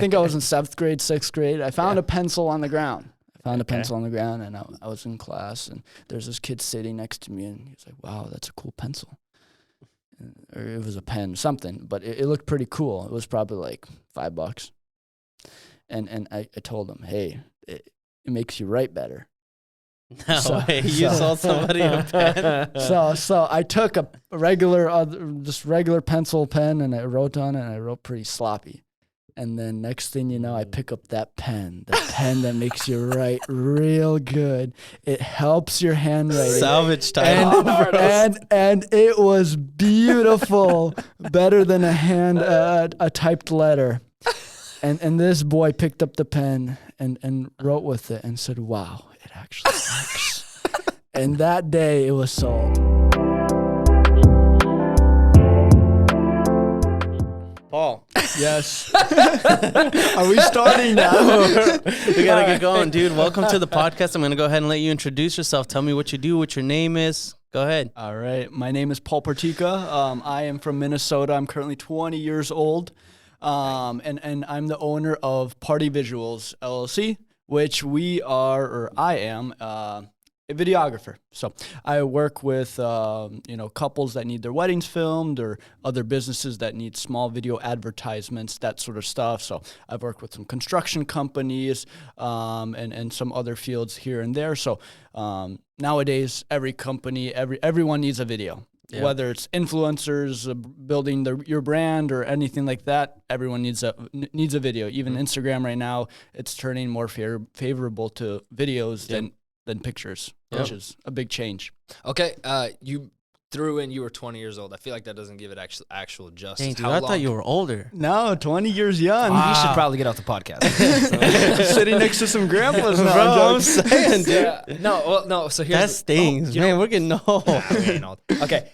think I was in 7th grade, 6th grade. I found a pencil on the ground. And I was in class, and there's this kid sitting next to me, and he's like, wow, that's a cool pencil. Or it was a pen, something, but it looked pretty cool. It was probably like $5. And I told him, hey, it makes you write better. No way, you sold somebody a pen. So I took a regular pencil pen, and I wrote on it, and I wrote pretty sloppy. And then next thing you know, I pick up that pen, the pen that makes you write real good. It helps your handwriting. Salvage time. And it was beautiful, better than a typed letter. And this boy picked up the pen and wrote with it and said, wow, it actually works. And that day it was sold. Paul. Yes. Are we starting now? We got to get going, dude. Welcome to the podcast. I'm going to go ahead and let you introduce yourself. Tell me what you do, what your name is. Go ahead. All right. My name is Paul Partyka. I am from Minnesota. I'm currently 20 years old. And I'm the owner of Party Visuals, LLC, which I am a videographer. So I work with, couples that need their weddings filmed or other businesses that need small video advertisements, that sort of stuff. So I've worked with some construction companies and some other fields here and there. So nowadays, every company, everyone needs a video. Yeah. Whether it's influencers building your brand or anything like that, everyone needs a video. Even Instagram right now, it's turning more favorable to videos than pictures, which is a big change. Okay, you threw in you were 20 years old. I feel like that doesn't give it actual justice. Dang, dude, I thought you were older. No, 20 years young. Wow. You should probably get off the podcast. Sitting next to some grandpas now. Bro, I'm saying, dude. Yeah. No. So here's that stings, man. We're getting old. We ain't old. Okay,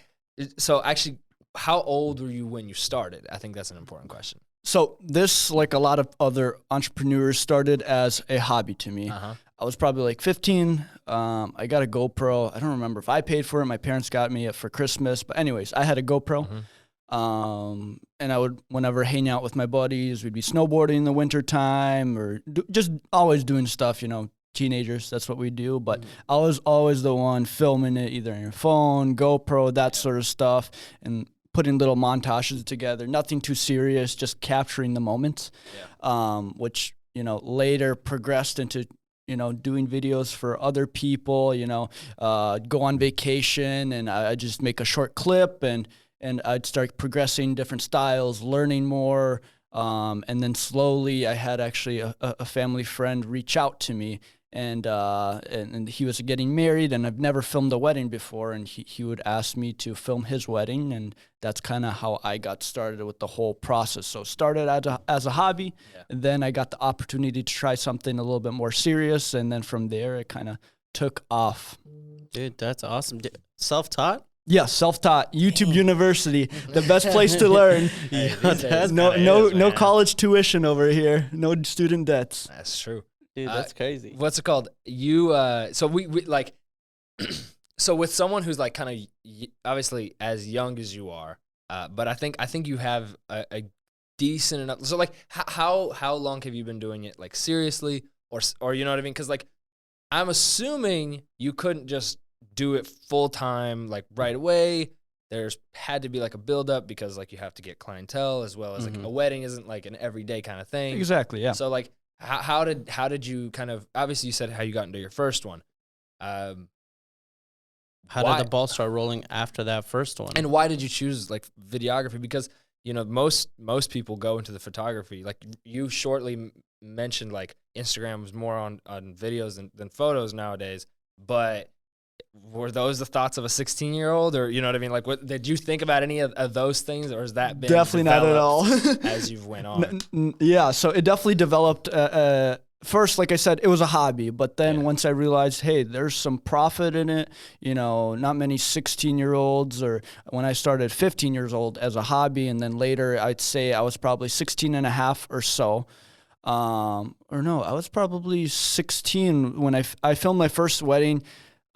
so actually, how old were you when you started? I think that's an important question. So this, like a lot of other entrepreneurs, started as a hobby to me. I was probably like 15. I got a GoPro. I don't remember if I paid for it. My parents got me it for Christmas. But anyways, I had a GoPro. And I would, whenever hang out with my buddies, we'd be snowboarding in the wintertime or just always doing stuff, teenagers, that's what we do. But I was always the one filming it, either on your phone, GoPro, that sort of stuff, and putting little montages together. Nothing too serious, just capturing the moments, which, later progressed into doing videos for other people, go on vacation and I just make a short clip and I'd start progressing different styles, learning more. And then slowly I had actually a family friend reach out to me and he was getting married and I've never filmed a wedding before. And he would ask me to film his wedding. And that's kind of how I got started with the whole process. So started as a hobby, and then I got the opportunity to try something a little bit more serious. And then from there, it kind of took off. Dude, that's awesome. Self-taught? Yeah, self-taught. YouTube University, the best place to learn. No college tuition over here. No student debts. That's true. Dude, that's crazy. What's it called? You, so we like, so with someone who's like kind of obviously as young as you are, but I think you have a decent enough. So like, how long have you been doing it like seriously, or you know what I mean? Because like, I'm assuming you couldn't just do it full time like right away. There's had to be like a build up because like you have to get clientele as well as like a wedding isn't like an everyday kind of thing. Exactly. Yeah. So like. How did you kind of, obviously you said how you got into your first one. How did the ball start rolling after that first one? And why did you choose like videography? Because, most people go into the photography. Like you shortly mentioned like Instagram was more on videos than photos nowadays. But were those the thoughts of a 16-year-old or, you know what I mean? Like, what did you think about any of those things or has that been definitely not at all as you've went on? Yeah. So it definitely developed, first, like I said, it was a hobby, but then once I realized, hey, there's some profit in it, not many 16-year-olds or when I started 15 years old as a hobby. And then later I'd say I was probably 16 and a half or so. I was probably 16 when I filmed my first wedding.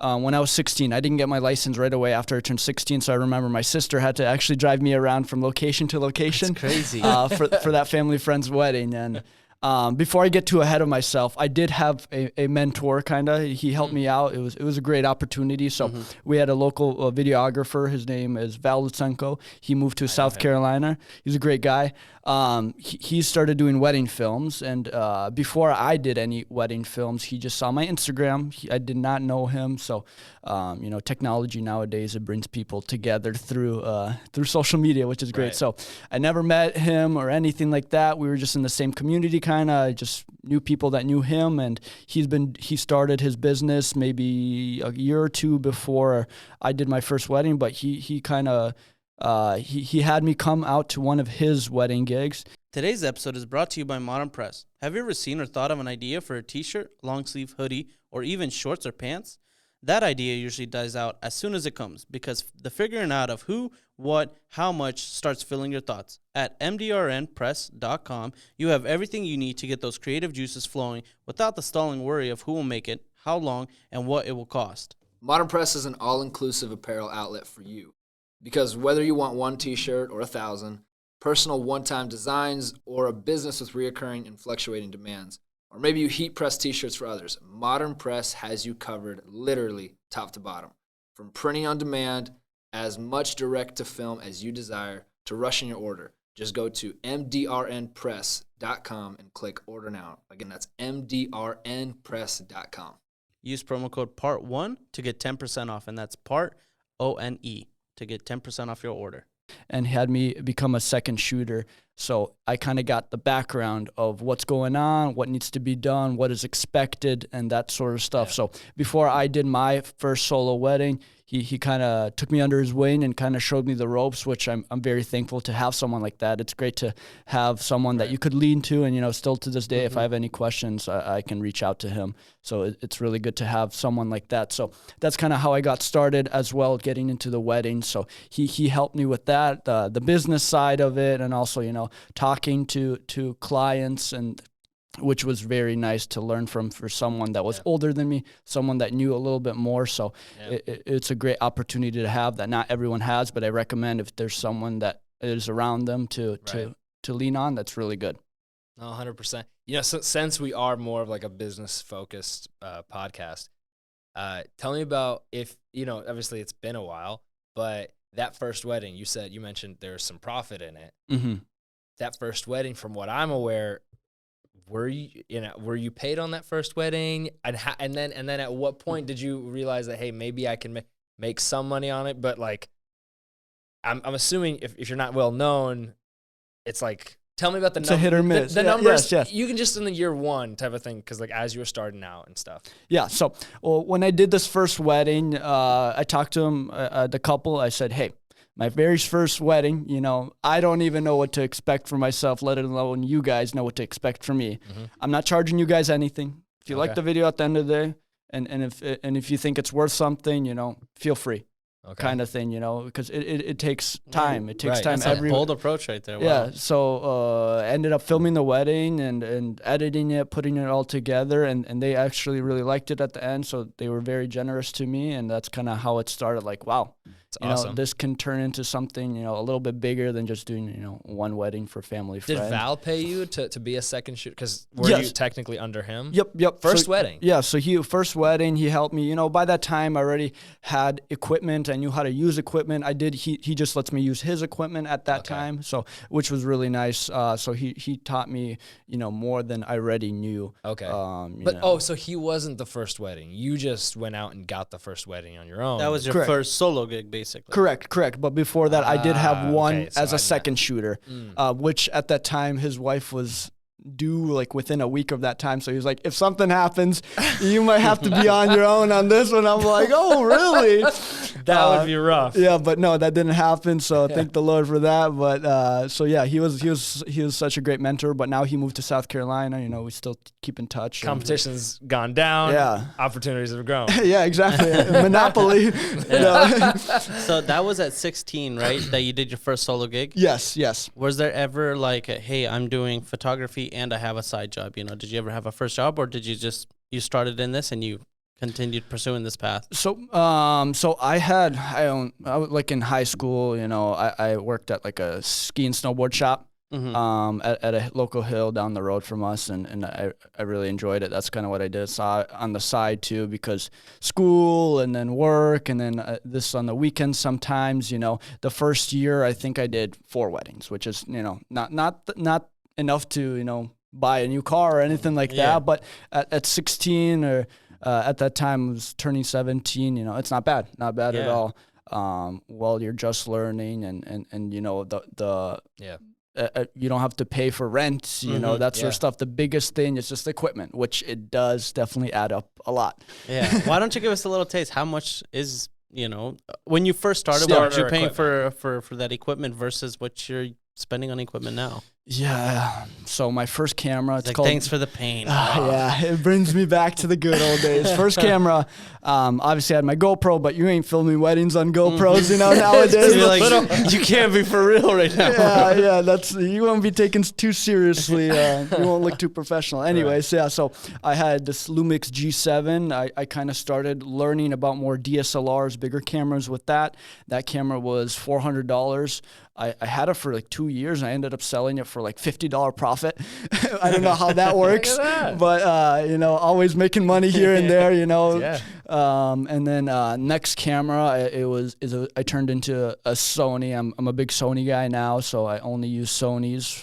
When I was 16, I didn't get my license right away after I turned 16, so I remember my sister had to actually drive me around from location to location. That's crazy. For that family friend's wedding, and before I get too ahead of myself, I did have a mentor, kind of. He helped me out. It was a great opportunity. So we had a local videographer. His name is Val Lutsenko. He moved to South Carolina. He's a great guy. He started doing wedding films, and before I did any wedding films, he just saw my Instagram. I did not know him, so technology nowadays, it brings people together through social media, which is great. Right. So I never met him or anything like that. We were just in the same community, kind of. I just knew people that knew him, and he started his business maybe a year or two before I did my first wedding, but he kind of. He had me come out to one of his wedding gigs. Today's episode is brought to you by Modern Press. Have you ever seen or thought of an idea for a t-shirt, long sleeve hoodie, or even shorts or pants? That idea usually dies out as soon as it comes, because the figuring out of who, what, how much starts filling your thoughts. At mdrnpress.com, you have everything you need to get those creative juices flowing without the stalling worry of who will make it, how long, and what it will cost. Modern Press is an all-inclusive apparel outlet for you. Because whether you want one t-shirt or 1,000, personal one-time designs, or a business with reoccurring and fluctuating demands, or maybe you heat press t-shirts for others, Modern Press has you covered literally top to bottom. From printing on demand, as much direct to film as you desire, to rushing your order. Just go to mdrnpress.com and click order now. Again, that's mdrnpress.com. Use promo code partONE to get 10% off, and that's partONE to get 10% off your order. And had me become a second shooter. So I kind of got the background of what's going on, what needs to be done, what is expected, and that sort of stuff. Yeah. So before I did my first solo wedding, he kind of took me under his wing and kind of showed me the ropes, which I'm very thankful to have someone like that. It's great to have someone that you could lean to, and still to this day, if I have any questions, I can reach out to him. So it's really good to have someone like that. So that's kind of how I got started as well, getting into the wedding. So he helped me with that, the business side of it, and also talking to clients, and which was very nice to learn for someone that was older than me, someone that knew a little bit more. So it's a great opportunity to have that not everyone has, but I recommend if there's someone that is around them to lean on, that's really good. 100%. So since we are more of like a business focused podcast, tell me about if, obviously it's been a while, but that first wedding, you mentioned there's some profit in it. Mm-hmm. That first wedding, from what I'm aware, were you paid on that first wedding? And then at what point did you realize that, hey, maybe I can make some money on it? But like, I'm assuming if you're not well known, it's like, tell me about the numbers. It's a hit or miss. The numbers. Yes. You can just in the year one type of thing, because like as you were starting out and stuff. Yeah. So when I did this first wedding, I talked to him, the couple. I said, hey, my very first wedding, I don't even know what to expect for myself, let alone you guys know what to expect from me. Mm-hmm. I'm not charging you guys anything. If you like the video at the end of the day, and if you think it's worth something, feel free. Kind of thing, because it takes time. It takes time. That's a bold approach right there. Wow. Yeah. So ended up filming the wedding and editing it, putting it all together, and they actually really liked it at the end. So they were very generous to me, and that's kind of how it started. Like, wow, awesome. This can turn into something, a little bit bigger than just doing, one wedding for family friends. Did Val pay you to be a second shooter? Because were you technically under him? Yep. First wedding. Yeah. So first wedding, he helped me. By that time I already had equipment. I knew how to use equipment. I did. He just lets me use his equipment at that time. So, which was really nice. So he taught me, more than I already knew. Okay. So he wasn't the first wedding. You just went out and got the first wedding on your own. That was your first solo gig, basically. Correct. But before that, I did have one so as a second shooter, which at that time his wife was due like within a week of that time. So he was like, if something happens, you might have to be on your own on this one. I'm like, oh, really? That would be rough. Yeah, but no, that didn't happen. So thank the Lord for that. But so yeah, he was such a great mentor. But now he moved to South Carolina. We still keep in touch. Competition's gone down. Yeah, opportunities have grown. Yeah, exactly. Monopoly. So that was at 16, right? That you did your first solo gig. Yes. Was there ever like, hey, I'm doing photography and I have a side job? Did you ever have a first job, or did you started in this and you continued pursuing this path? So I was like in high school, I worked at like a ski and snowboard shop. at a local hill down the road from us, and I really enjoyed it. That's kind of what I did. Saw on the side too, because school and then work and then this on the weekends sometimes. The first year I think I did 4 weddings, which is not enough to buy a new car or anything like that. But at 16 or at that time I was turning 17. It's not bad at all. While you're just learning and you don't have to pay for rent, that sort of stuff. The biggest thing is just equipment, which it does definitely add up a lot. Yeah. Why don't you give us a little taste? How much is, when you first started, what were you paying for that equipment versus what you're spending on equipment now? Yeah. So my first camera, it's called... Thanks for the pain. Yeah, it brings me back to the good old days. First camera, obviously I had my GoPro, but you ain't filming weddings on GoPros, nowadays. You can't be for real right now. Yeah, you won't be taken too seriously. You won't look too professional. Anyways, so I had this Lumix G7. I kind of started learning about more DSLRs, bigger cameras with that. That camera was $400. I had it for like 2 years, and I ended up selling it for like $50 profit. I don't know how that works, but always making money here and there, And then next camera, I turned into a Sony. I'm a big Sony guy now, so I only use Sonys.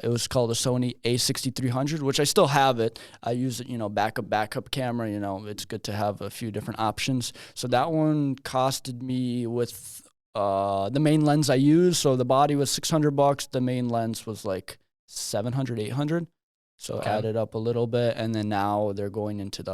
It was called a Sony A6300, which I still have it. I use it, backup camera. It's good to have a few different options. So that one costed me with the main lens I use. So the body was $600. The main lens was like $700, $800. So added up a little bit, and then now they're going into the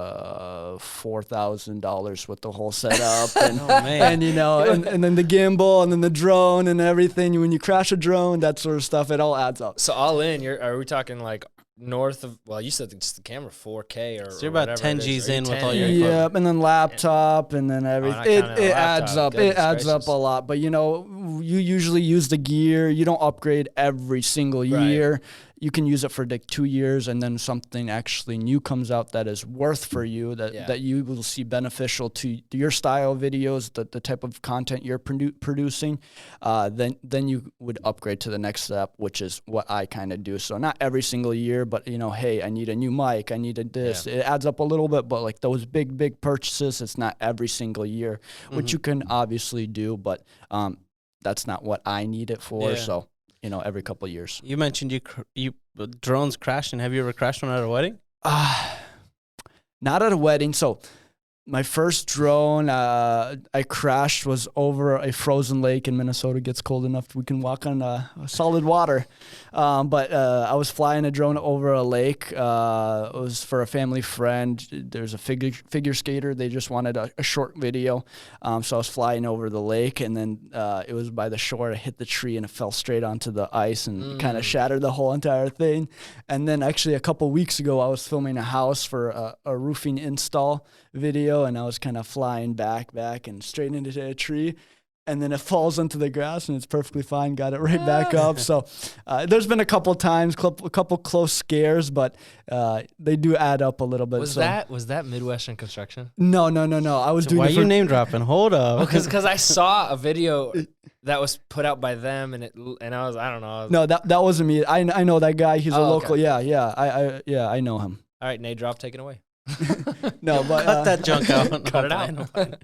$4,000 with the whole setup, and and then the gimbal, and then the drone, and everything. When you crash a drone, that sort of stuff, it all adds up. So all in, are we talking like north of? Well, you said just the camera 4K or. So you're about 10 G's in with all your equipment. Yeah, and then laptop, and then everything. It adds up. It adds up a lot. But you usually use the gear. You don't upgrade every single year. You can use it for like 2 years, and then something actually new comes out that is worth for you, that you will see beneficial to your style videos, the type of content you're producing. Then you would upgrade to the next step, which is what I kind of do. So not every single year, but hey, I need a new mic, I needed this. It adds up a little bit, but like those big purchases, it's not every single year, which you can obviously do, but that's not what I need it for. Yeah. So. Every couple of years. You mentioned you drones crashing. Have you ever crashed one at a wedding? Not at a wedding. So my first drone I crashed was over a frozen lake in Minnesota. It gets cold enough we can walk on solid water. But I was flying a drone over a lake. It was for a family friend. There's a figure skater. They just wanted a short video. So I was flying over the lake, and then it was by the shore. I hit the tree, and it fell straight onto the ice and kind of shattered the whole entire thing. And then actually a couple weeks ago, I was filming a house for a roofing install video, and I was kind of flying back and straight into a tree, and then it falls onto the grass, and it's perfectly fine. Got it right back up. So there's been a couple times, a couple close scares, but they do add up a little bit. Was that Midwestern Construction? No. I was doing. Why are you name dropping? Hold up. Because I saw a video that was put out by them, and I don't know. No, that wasn't me. I know that guy. He's a local. Okay. Yeah. I know him. All right, Nate, take it away. No, but cut that junk out. Cut it out.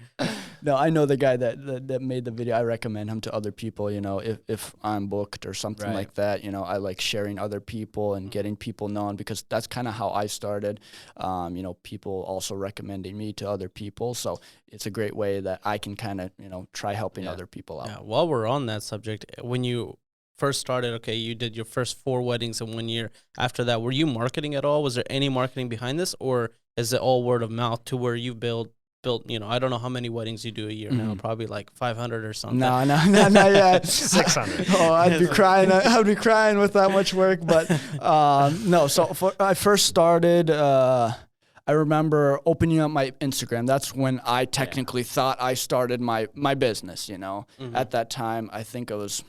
No, I know the guy that made the video. I recommend him to other people. If I'm booked or something like that, I like sharing other people and getting people known, because that's kind of how I started. People also recommending me to other people, so it's a great way that I can kind of try helping other people out. Yeah. While we're on that subject, when you first started, you did your first 4 weddings in 1 year. After that, were you marketing at all? Was there any marketing behind this, or is it all word of mouth to where you built, I don't know how many weddings you do a year now, probably like 500 or something. No, not yet. 600. Oh, I'd be crying. I'd be crying with that much work. But no, so I first started, I remember opening up my Instagram. That's when I technically thought I started my business, At that time, I think I was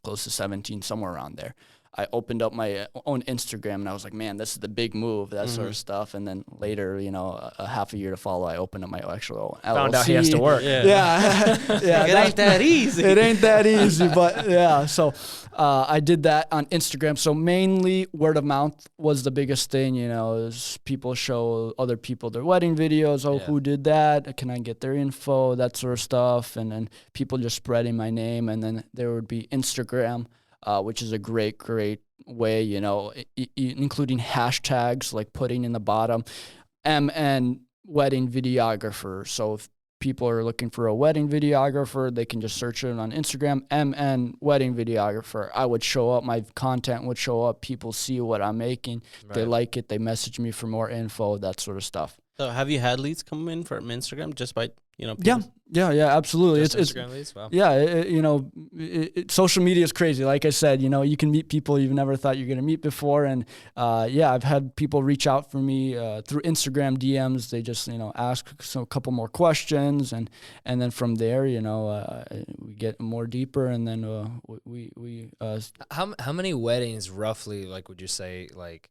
close to 17, somewhere around there. I opened up my own Instagram, and I was like, man, this is the big move, that sort of stuff. And then later, a half a year to follow, I opened up my actual LLC. Found out he has to work. Yeah. It ain't that easy. It ain't that easy, but yeah. So I did that on Instagram. So mainly word of mouth was the biggest thing, is people show other people their wedding videos. Oh, who did that? Can I get their info? That sort of stuff. And then people just spreading my name. And then there would be Instagram, which is a great way, including hashtags, like putting in the bottom, MN wedding videographer. So if people are looking for a wedding videographer, they can just search it on Instagram, MN wedding videographer. I would show up, my content would show up, people see what I'm making, they like it, they message me for more info, that sort of stuff. So have you had leads come in from Instagram just by, people? Yeah, absolutely. It's Instagram leads? Wow. Yeah, social media is crazy. Like I said, you can meet people you've never thought you're going to meet before. And I've had people reach out for me through Instagram DMs. They just, ask a couple more questions. And then from there, we get more deeper. And then How many weddings roughly, like, would you say, like,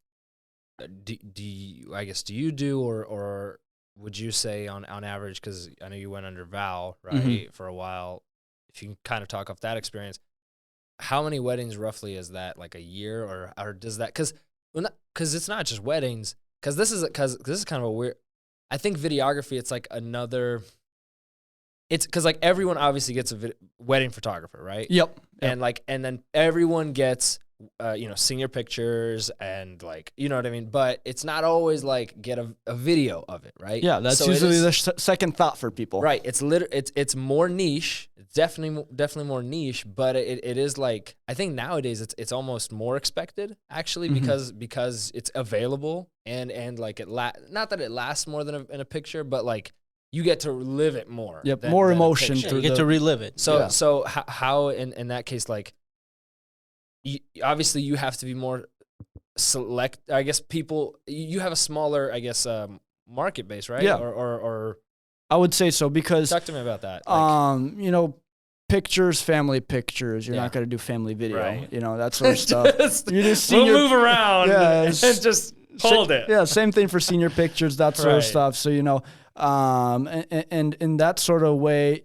do you do, or would you say on average, because I know you went under vow, right, for a while, if you can kind of talk off that experience, how many weddings roughly is that, like a year, or does that, because it's not just weddings, because this is kind of a weird, I think videography, it's like another, it's because like everyone obviously gets a wedding photographer, right? Yep. And then everyone gets senior pictures and, like, you know what I mean? But it's not always like get a video of it, right? Yeah, that's usually the second thought for people. Right. It's more niche. It's definitely more niche, but it is, like, I think nowadays it's almost more expected, actually, because it's available and like not that it lasts more than in a picture, but like you get to live it more. Yep, more emotion. You get to relive it. So how in that case, like, obviously you have to be more select, I guess. You have a smaller, I guess, market base, right? Yeah. Or I would say so, because talk to me about that. Like, pictures, family pictures. You're not going to do family video, right. That sort of stuff. You just move around and just hold it. Yeah, same thing for senior pictures, that sort of stuff. So, and in that sort of way,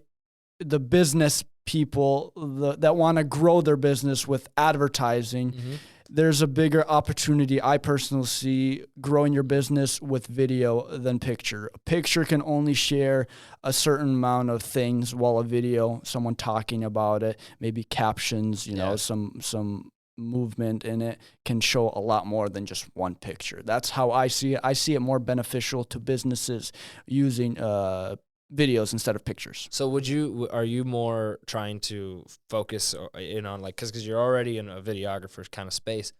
the business people that want to grow their business with advertising, there's a bigger opportunity, I personally see, growing your business with video than picture. A picture can only share a certain amount of things, while a video, someone talking about it, maybe captions, some movement in it, can show a lot more than just one picture. That's how I see it. I see it more beneficial to businesses using videos instead of pictures. So are you more trying to focus in on, like, because you're already in a videographer kind of space,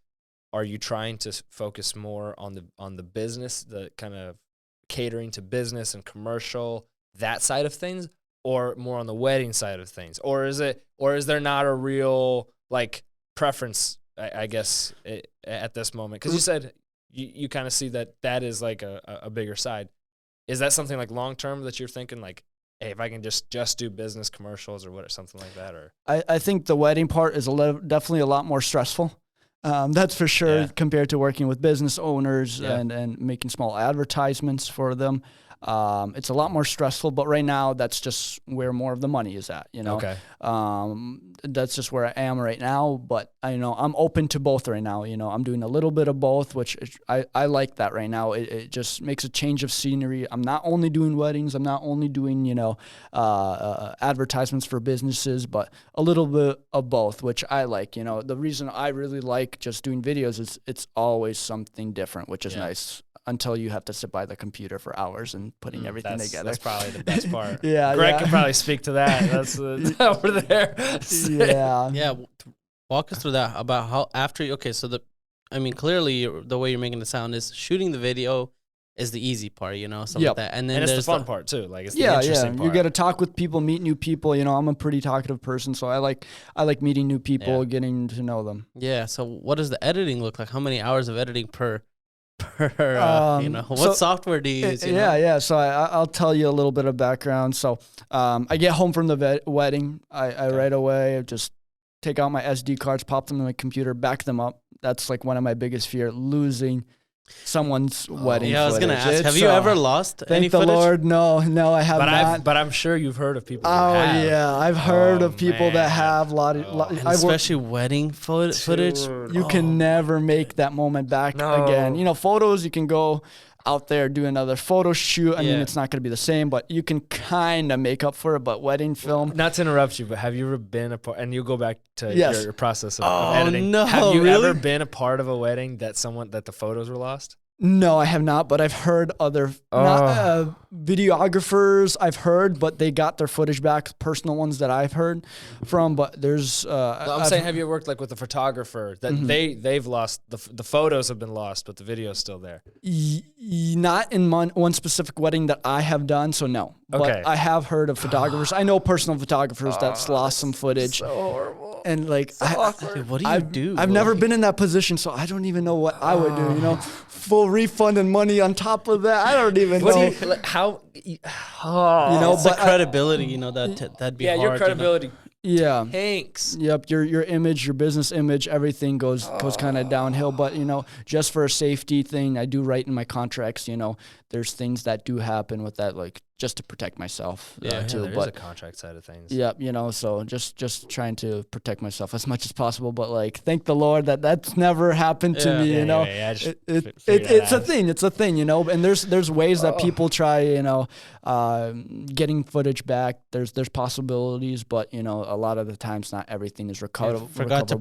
are you trying to focus more on the business, the kind of catering to business and commercial, that side of things, or more on the wedding side of things? Or is there not a real, like, preference, I guess, at this moment? Because you said you kind of see that is like a bigger side. Is that something like long term that you're thinking, like, hey, if I can just do business commercials or something like that? Or I think the wedding part is definitely a lot more stressful. That's for sure, compared to working with business owners and making small advertisements for them. It's a lot more stressful, but right now that's just where more of the money is at, Okay. That's just where I am right now, but I'm open to both right now. I'm doing a little bit of both, which I like that right now. It just makes a change of scenery. I'm not only doing weddings, I'm not only doing, advertisements for businesses, but a little bit of both, which I like. The reason I really like just doing videos is it's always something different, which is nice. Until you have to sit by the computer for hours and putting everything together. That's probably the best part. Greg can probably speak to that. That's over there. Yeah. Walk us through that, about how after. Okay, so clearly the way you're making it sound is shooting the video is the easy part, something like that, and then it's there's the fun part too. Like, it's the interesting part. You got to talk with people, meet new people. I'm a pretty talkative person, so I like meeting new people, getting to know them. Yeah. So what does the editing look like? How many hours of editing per? What software do you use? So I'll tell you a little bit of background. So I get home from the wedding. I right away just take out my SD cards, pop them in my computer, back them up. That's like one of my biggest fear, losing someone's wedding Yeah, I was gonna footage. ask. Have you ever lost any Thank the footage? Lord, no, I have not. But I'm sure you've heard of people. Who Oh have. yeah, I've heard of people man. that have And especially wedding footage. You can never make that moment back again. You know, photos, you can go out there, do another photo shoot. I mean, it's not going to be the same, but you can kind of make up for it. But wedding film. Not to interrupt you, but have you ever been a part, and you go back to Yes. your process of editing. No, have you really? ever been a part of a wedding that the photos were lost? No, I have not, but I've heard other videographers. I've heard, but they got their footage back. Personal ones that I've heard from, but there's. I'm saying, have you worked like with a photographer that they've lost the photos have been lost, but the video's still there? Not in one specific wedding that I have done, so no. Okay. But I have heard of photographers. I know personal photographers that's lost some footage. So horrible. And like, Dude, what do you do? I've never been in that position, so I don't even know what I would do. You know, full refund and money on top of that. I don't even know. How? You know, It's the credibility. You know that'd be hard. Your credibility. Yeah. Tanks. Yep, your image, your business image, everything goes kind of downhill. But you know, just for a safety thing, I do write in my contracts. You know, there's things that do happen with that, like just to protect myself. Too. There's but a contract side of things. Yep, you know, so just trying to protect myself as much as possible. But like, thank the Lord that that's never happened to me. You know, it's a thing. It's a thing. You know, and there's ways that people try. You know, getting footage back. There's possibilities, but you know, a lot of the times not everything is recoverable. Forgot to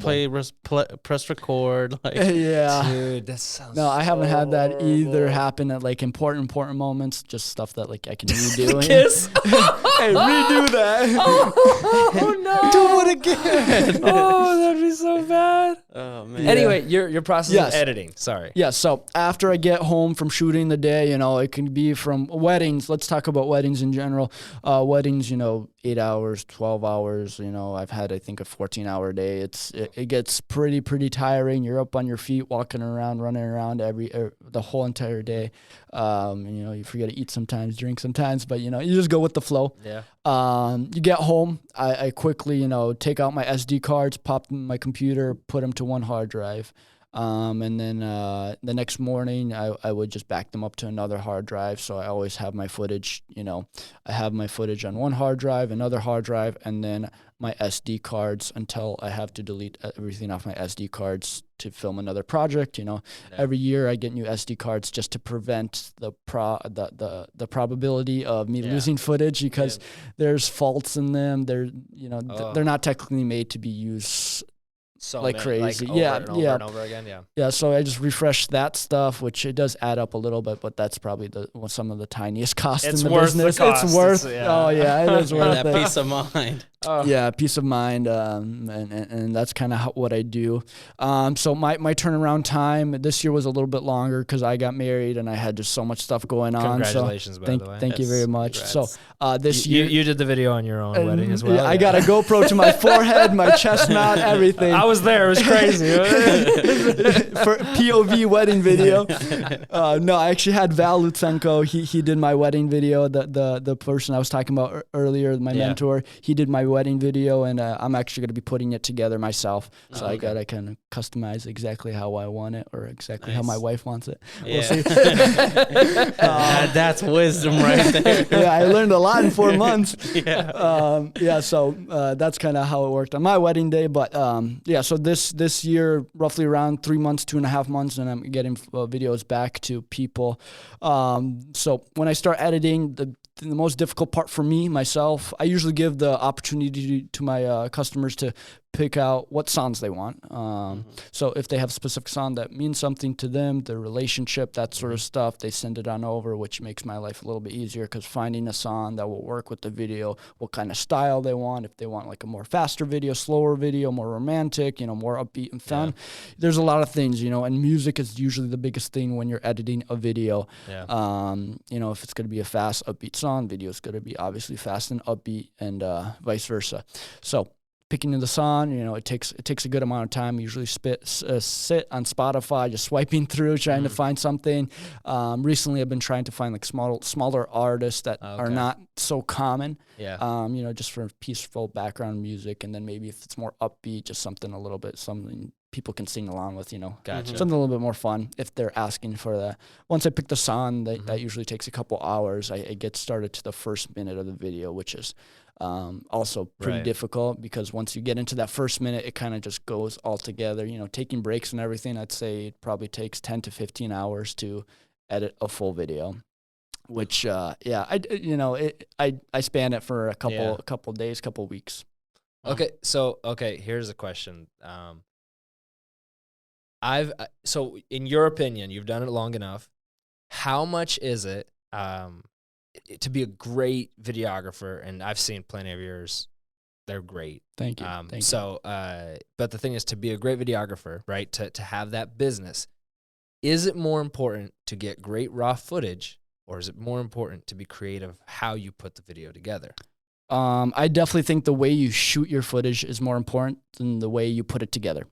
press record. Like, yeah, Dude, that sounds. no, I haven't had that either happen at like important moments. Just stuff that like I can redo. Kiss. Hey, redo that. Oh no. Do it again. Oh, that'd be so bad. oh man. Yeah. Anyway, your process Yes. of editing. Sorry. Yeah, so after I get home from shooting the day, you know, it can be from weddings. Let's talk about weddings in general. Weddings, you know, 8 hours, 12 hours. You know, I've had, I think, a 14-hour day. It gets pretty tiring. You're up on your feet, walking around, running around the whole entire day. You know, you forget to eat sometimes, drink sometimes, but you know, you just go with the flow. Yeah. You get home, I quickly, you know, take out my SD cards, pop them in my computer, put them to one hard drive. And then the next morning, I would just back them up to another hard drive. So I always have my footage, you know, I have my footage on one hard drive, another hard drive, and then my SD cards until I have to delete everything off my SD cards to film another project. You know, every year I get new SD cards just to prevent the probability of me losing footage because there's faults in them. They're, you know, they're not technically made to be used So like crazy. Over and over again. Yeah, so I just refresh that stuff, which it does add up a little bit, but that's probably some of the tiniest costs in the business. It's worth. Oh yeah, it is worth that it. peace of mind. Yeah, peace of mind, and that's kind of what I do. So my turnaround time this year was a little bit longer because I got married and I had just so much stuff going on. Congratulations, by the way. Thank you very much. Congrats. So this year You did the video on your own wedding as well. Yeah, I got a GoPro to my forehead, my chest mount, everything. I was there. It was crazy. For POV wedding video. No, I actually had Val Lutsenko. He did my wedding video. The person I was talking about earlier, my mentor. He did my wedding video, and I'm actually going to be putting it together myself. So I got to kind of customize exactly how I want it, or exactly how my wife wants it. Yeah. We'll see. That's wisdom right there. Yeah, I learned a lot in 4 months. Yeah. So that's kind of how it worked on my wedding day. But so this year, roughly around 3 months, 2.5 months, and I'm getting videos back to people. So when I start editing, the most difficult part for me, myself, I usually give the opportunity to my customers to pick out what sounds they want. So if they have a specific sound that means something to them, their relationship, that sort of stuff, they send it on over, which makes my life a little bit easier because finding a song that will work with the video, what kind of style they want, if they want like a more faster video, slower video, more romantic, more upbeat and fun. There's a lot of things, and music is usually the biggest thing when you're editing a video. If it's going to be a fast, upbeat song, video is going to be obviously fast and upbeat and vice versa. So picking the song, it takes a good amount of time. I usually sit on Spotify, just swiping through, trying to find something. Recently, I've been trying to find like smaller artists that are not so common. Yeah. Just for peaceful background music, and then maybe if it's more upbeat, just something people can sing along with. Gotcha. Something a little bit more fun if they're asking for that. Once I pick the song, that usually takes a couple hours. I get started to the first minute of the video, which is also pretty difficult, because once you get into that first minute, it kind of just goes all together. Taking breaks and everything, I'd say it probably takes 10 to 15 hours to edit a full video, which I span it for a couple days, couple weeks. Okay, so here's a question. So in your opinion, you've done it long enough. How much is it to be a great videographer? And I've seen plenty of yours; they're great. Thank you. But the thing is, to be a great videographer, right? To have that business, is it more important to get great raw footage, or is it more important to be creative how you put the video together? I definitely think the way you shoot your footage is more important than the way you put it together.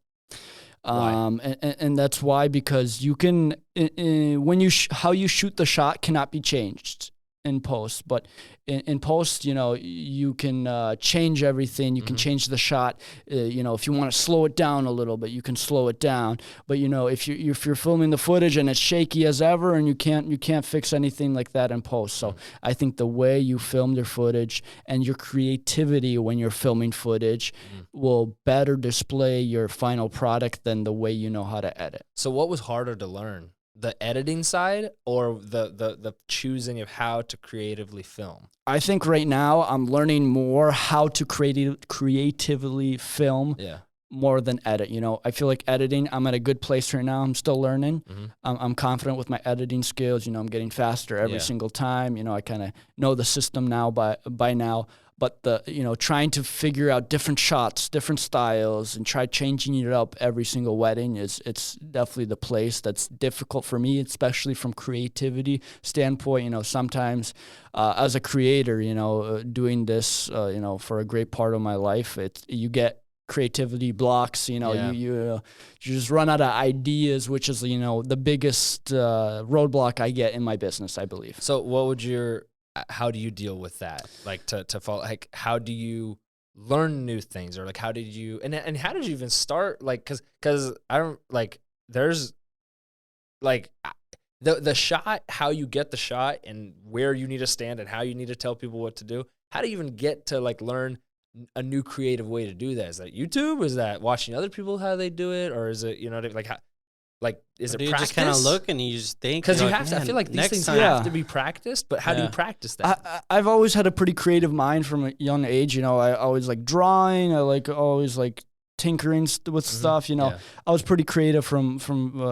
And that's why, because you can, how you shoot the shot cannot be changed in post, but in post, you can change everything. You can change the shot. If you want to slow it down a little bit, you can slow it down. But if you're filming the footage and it's shaky as ever, and you can't fix anything like that in post. So I think the way you film your footage and your creativity when you're filming footage will better display your final product than the way you know how to edit. So what was harder to learn? The editing side, or the choosing of how to creatively film? I think right now I'm learning more how to creatively film more than edit. I feel like editing, I'm at a good place right now. I'm still learning. I'm confident with my editing skills. I'm getting faster every single time. I kind of know the system now by now. But trying to figure out different shots, different styles, and try changing it up every single wedding it's definitely the place that's difficult for me, especially from creativity standpoint. Sometimes as a creator, doing this, for a great part of my life, you get creativity blocks. You just run out of ideas, which is the biggest roadblock I get in my business, I believe. So how do you deal with that? Like to follow, like, how do you learn new things, or like, how did you, and how did you even start? Like, cause I don't like, there's like the shot, how you get the shot and where you need to stand and how you need to tell people what to do. How do you even get to like learn a new creative way to do that? Is that YouTube? Is that watching other people, how they do it? Or is it, like how, like, is it practice? You just kind of look and you just think. Because you have to, I feel like these things have to be practiced, but how do you practice that? I've always had a pretty creative mind from a young age. I always like drawing. I always like tinkering with stuff. I was pretty creative from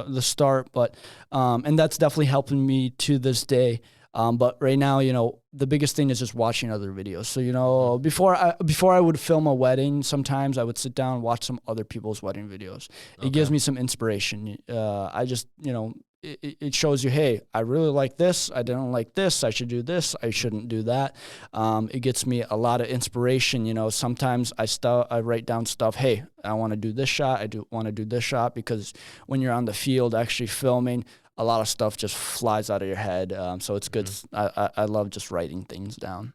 the start, but and that's definitely helping me to this day. But right now, the biggest thing is just watching other videos. So, before I would film a wedding, sometimes I would sit down and watch some other people's wedding videos. It gives me some inspiration. I just, it shows you, hey, I really like this. I don't like this. I should do this. I shouldn't do that. It gets me a lot of inspiration. Sometimes I write down stuff. Hey, I want to do this shot. I do want to do this shot, because when you're on the field actually filming, a lot of stuff just flies out of your head. So it's good. I love just writing things down.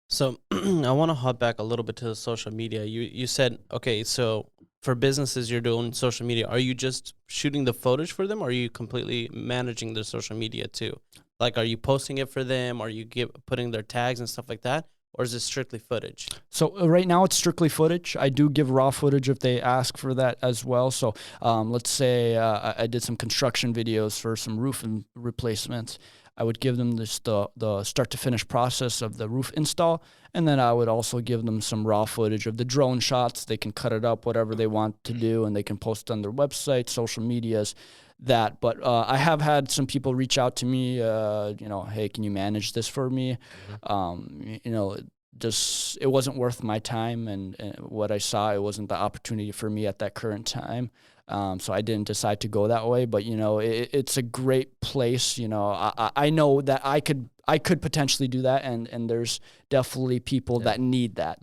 So I want to hop back a little bit to the social media. You said, okay, so for businesses you're doing social media, are you just shooting the footage for them, or are you completely managing their social media too? Like, are you posting it for them? Are you putting their tags and stuff like that? Or is it strictly footage? So right now it's strictly footage. I do give raw footage if they ask for that as well. So let's say I did some construction videos for some roof replacements. I would give them the start to finish process of the roof install, and then I would also give them some raw footage of the drone shots. They can cut it up, whatever they want to do, and they can post on their website, social medias, that. But I have had some people reach out to me, hey, can you manage this for me? Just it wasn't worth my time and what I saw. It wasn't the opportunity for me at that current time. So I didn't decide to go that way, but it's a great place. I know that I could potentially do that, and there's definitely people that need that.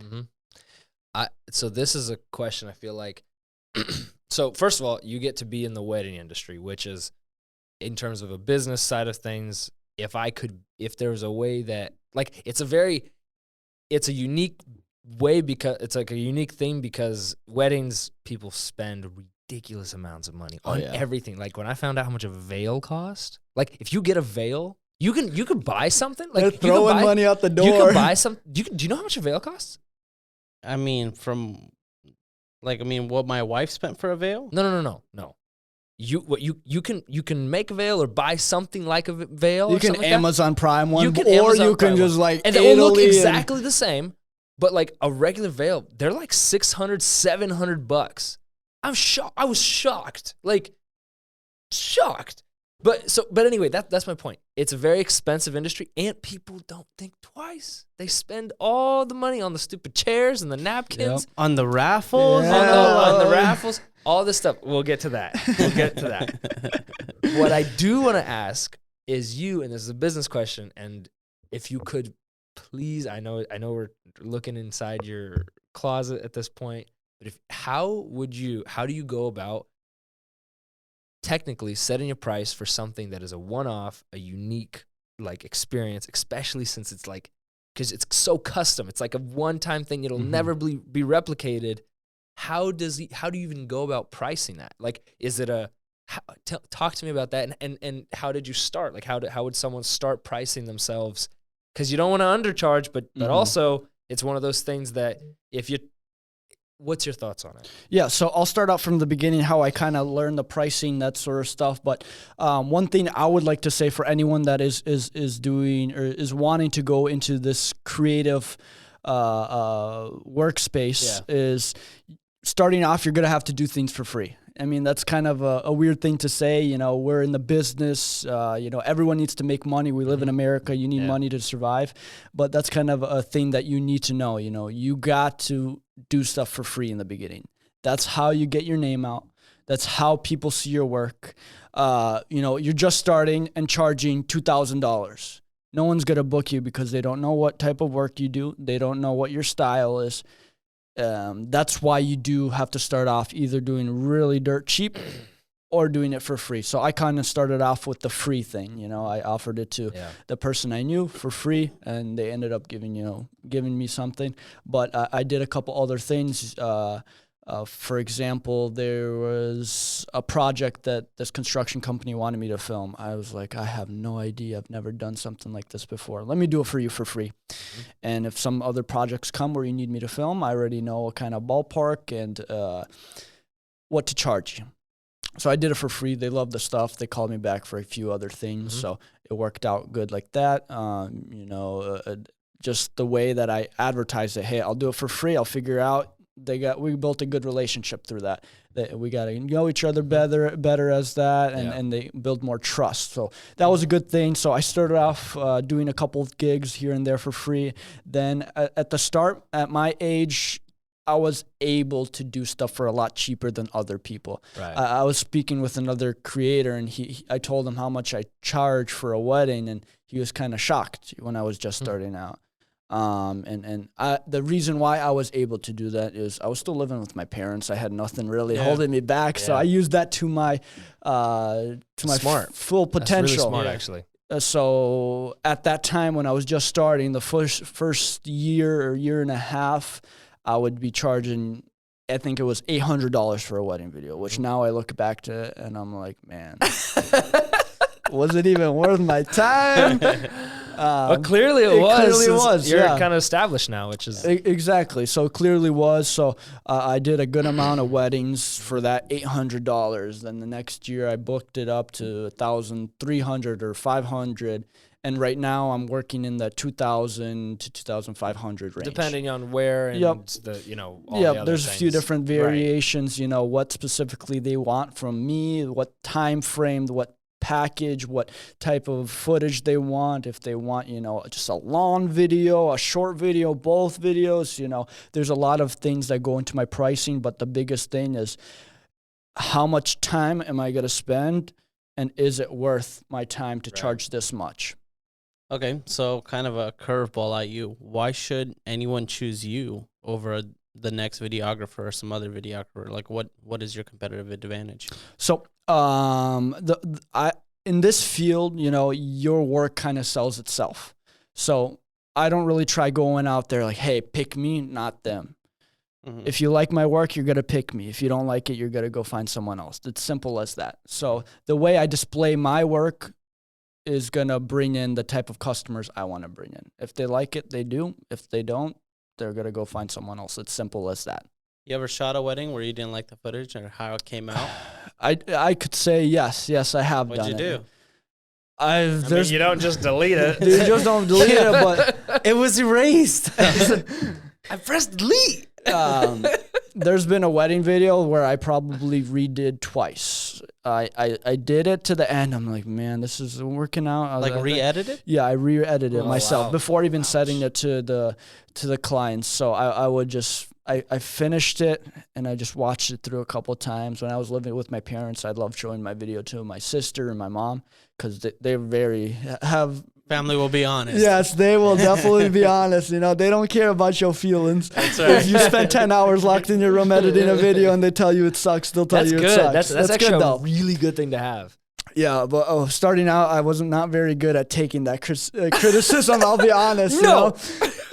So this is a question I feel like. So first of all, you get to be in the wedding industry, which is, in terms of a business side of things, if there was a way that, like, it's a unique way, because it's like a unique thing, because weddings, people spend ridiculous amounts of money on everything. Like, when I found out how much a veil cost, like, if you get a veil, you can buy something. Like, they're throwing money out the door. You can buy some. Do you know how much a veil costs? I mean, what my wife spent for a veil? No. You can make a veil or buy something like a veil. You can Amazon Prime one, can or Amazon you can Prime just one. like and they will look exactly the same. But like a regular veil, they're like $600, $700. I was shocked. Like, shocked. But anyway, that's my point. It's a very expensive industry, and people don't think twice. They spend all the money on the stupid chairs and the napkins, on the raffles, on the raffles, all this stuff. We'll get to that. What I do want to ask is you, and this is a business question, and if you could please, I know we're looking inside your closet at this point, but how do you go about technically setting a price for something that is a one-off, a unique like experience, especially since it's like, because it's so custom, it's like a one-time thing, it'll never be replicated. How do you even go about pricing that? Like, is it talk to me about that, and how did you start? Like, how would someone start pricing themselves? Because you don't want to undercharge, but also it's one of those things that what's your thoughts on it? Yeah, so I'll start out from the beginning, how I kind of learned the pricing, that sort of stuff. But one thing I would like to say for anyone that is doing or is wanting to go into this creative workspace is, starting off, you're going to have to do things for free. I mean, that's kind of a weird thing to say. You know, we're in the business. Everyone needs to make money. We live in America. You need money to survive. But that's kind of a thing that you need to know. You know, you got to do stuff for free in the beginning. That's how you get your name out. That's how people see your work. You're just starting and charging $2,000. No one's going to book you because they don't know what type of work you do. They don't know what your style is. That's why you do have to start off either doing really dirt cheap or doing it for free. So I kind of started off with the free thing. You know, I offered it to the person I knew for free, and they ended up giving me something. But I did a couple other things. For example, there was a project that this construction company wanted me to film. I was like, I have no idea. I've never done something like this before. Let me do it for you for free. And if some other projects come where you need me to film, I already know what kind of ballpark and what to charge you. So I did it for free. They loved the stuff. They called me back for a few other things. So it worked out good like that. Just the way that I advertised it. Hey, I'll do it for free. I'll figure out. We built a good relationship through that. We got to know each other better as that, and they build more trust. So that was a good thing. So I started off doing a couple of gigs here and there for free. Then at the start, at my age, I was able to do stuff for a lot cheaper than other people. Right. I was speaking with another creator, and I told him how much I charge for a wedding, and he was kind of shocked when I was just starting out. The reason why I was able to do that is I was still living with my parents. I had nothing really holding me back, so I used that to my full potential. That's really smart, actually. So at that time when I was just starting, the first year or year and a half, I would be charging, I think it was $800 for a wedding video, which now I look back to it and I'm like, man, was it even worth my time? But clearly it was. Clearly was. You're kind of established now, which is exactly. So it clearly was. So I did a good amount of weddings for that $800. Then the next year I booked it up to $1,300 or $500. And right now I'm working in the $2,000 to $2,500 range, depending on where and all the other there's things. A few different variations. Right. What specifically they want from me, what time frame, what package, what type of footage they want. If they want, just a long video, a short video, both videos. There's a lot of things that go into my pricing, but the biggest thing is how much time am I going to spend, and is it worth my time to charge this much? Okay, so kind of a curveball at you. Why should anyone choose you over the next videographer or some other videographer? Like, what is your competitive advantage? So, in this field, your work kind of sells itself. So I don't really try going out there like, hey, pick me, not them. Mm-hmm. If you like my work, you're going to pick me. If you don't like it, you're going to go find someone else. It's simple as that. So the way I display my work is going to bring in the type of customers I want to bring in. If they like it, they do. If they don't, they're going to go find someone else. It's simple as that. You ever shot a wedding where you didn't like the footage or how it came out? I could say yes. Yes, I have done it. What'd you do? I mean, you don't just delete it. You just don't delete it, but it was erased. I pressed delete. There's been a wedding video where I probably redid twice. I did it to the end. I'm like, man, this is working out. Like re-edited? Yeah, I re-edited it myself before even Ouch. setting it to the clients. So I would just I finished it and I just watched it through a couple of times. When I was living with my parents, I loved showing my video to my sister and my mom because they're very have. Family will be honest. Yes, they will definitely be honest. They don't care about your feelings. That's right. If you spend 10 hours locked in your room editing a video and they tell you it sucks, they'll tell you it sucks. That's actually good, a though. really good thing to have. Yeah, but starting out, I wasn't not very good at taking that criticism. I'll be honest. No.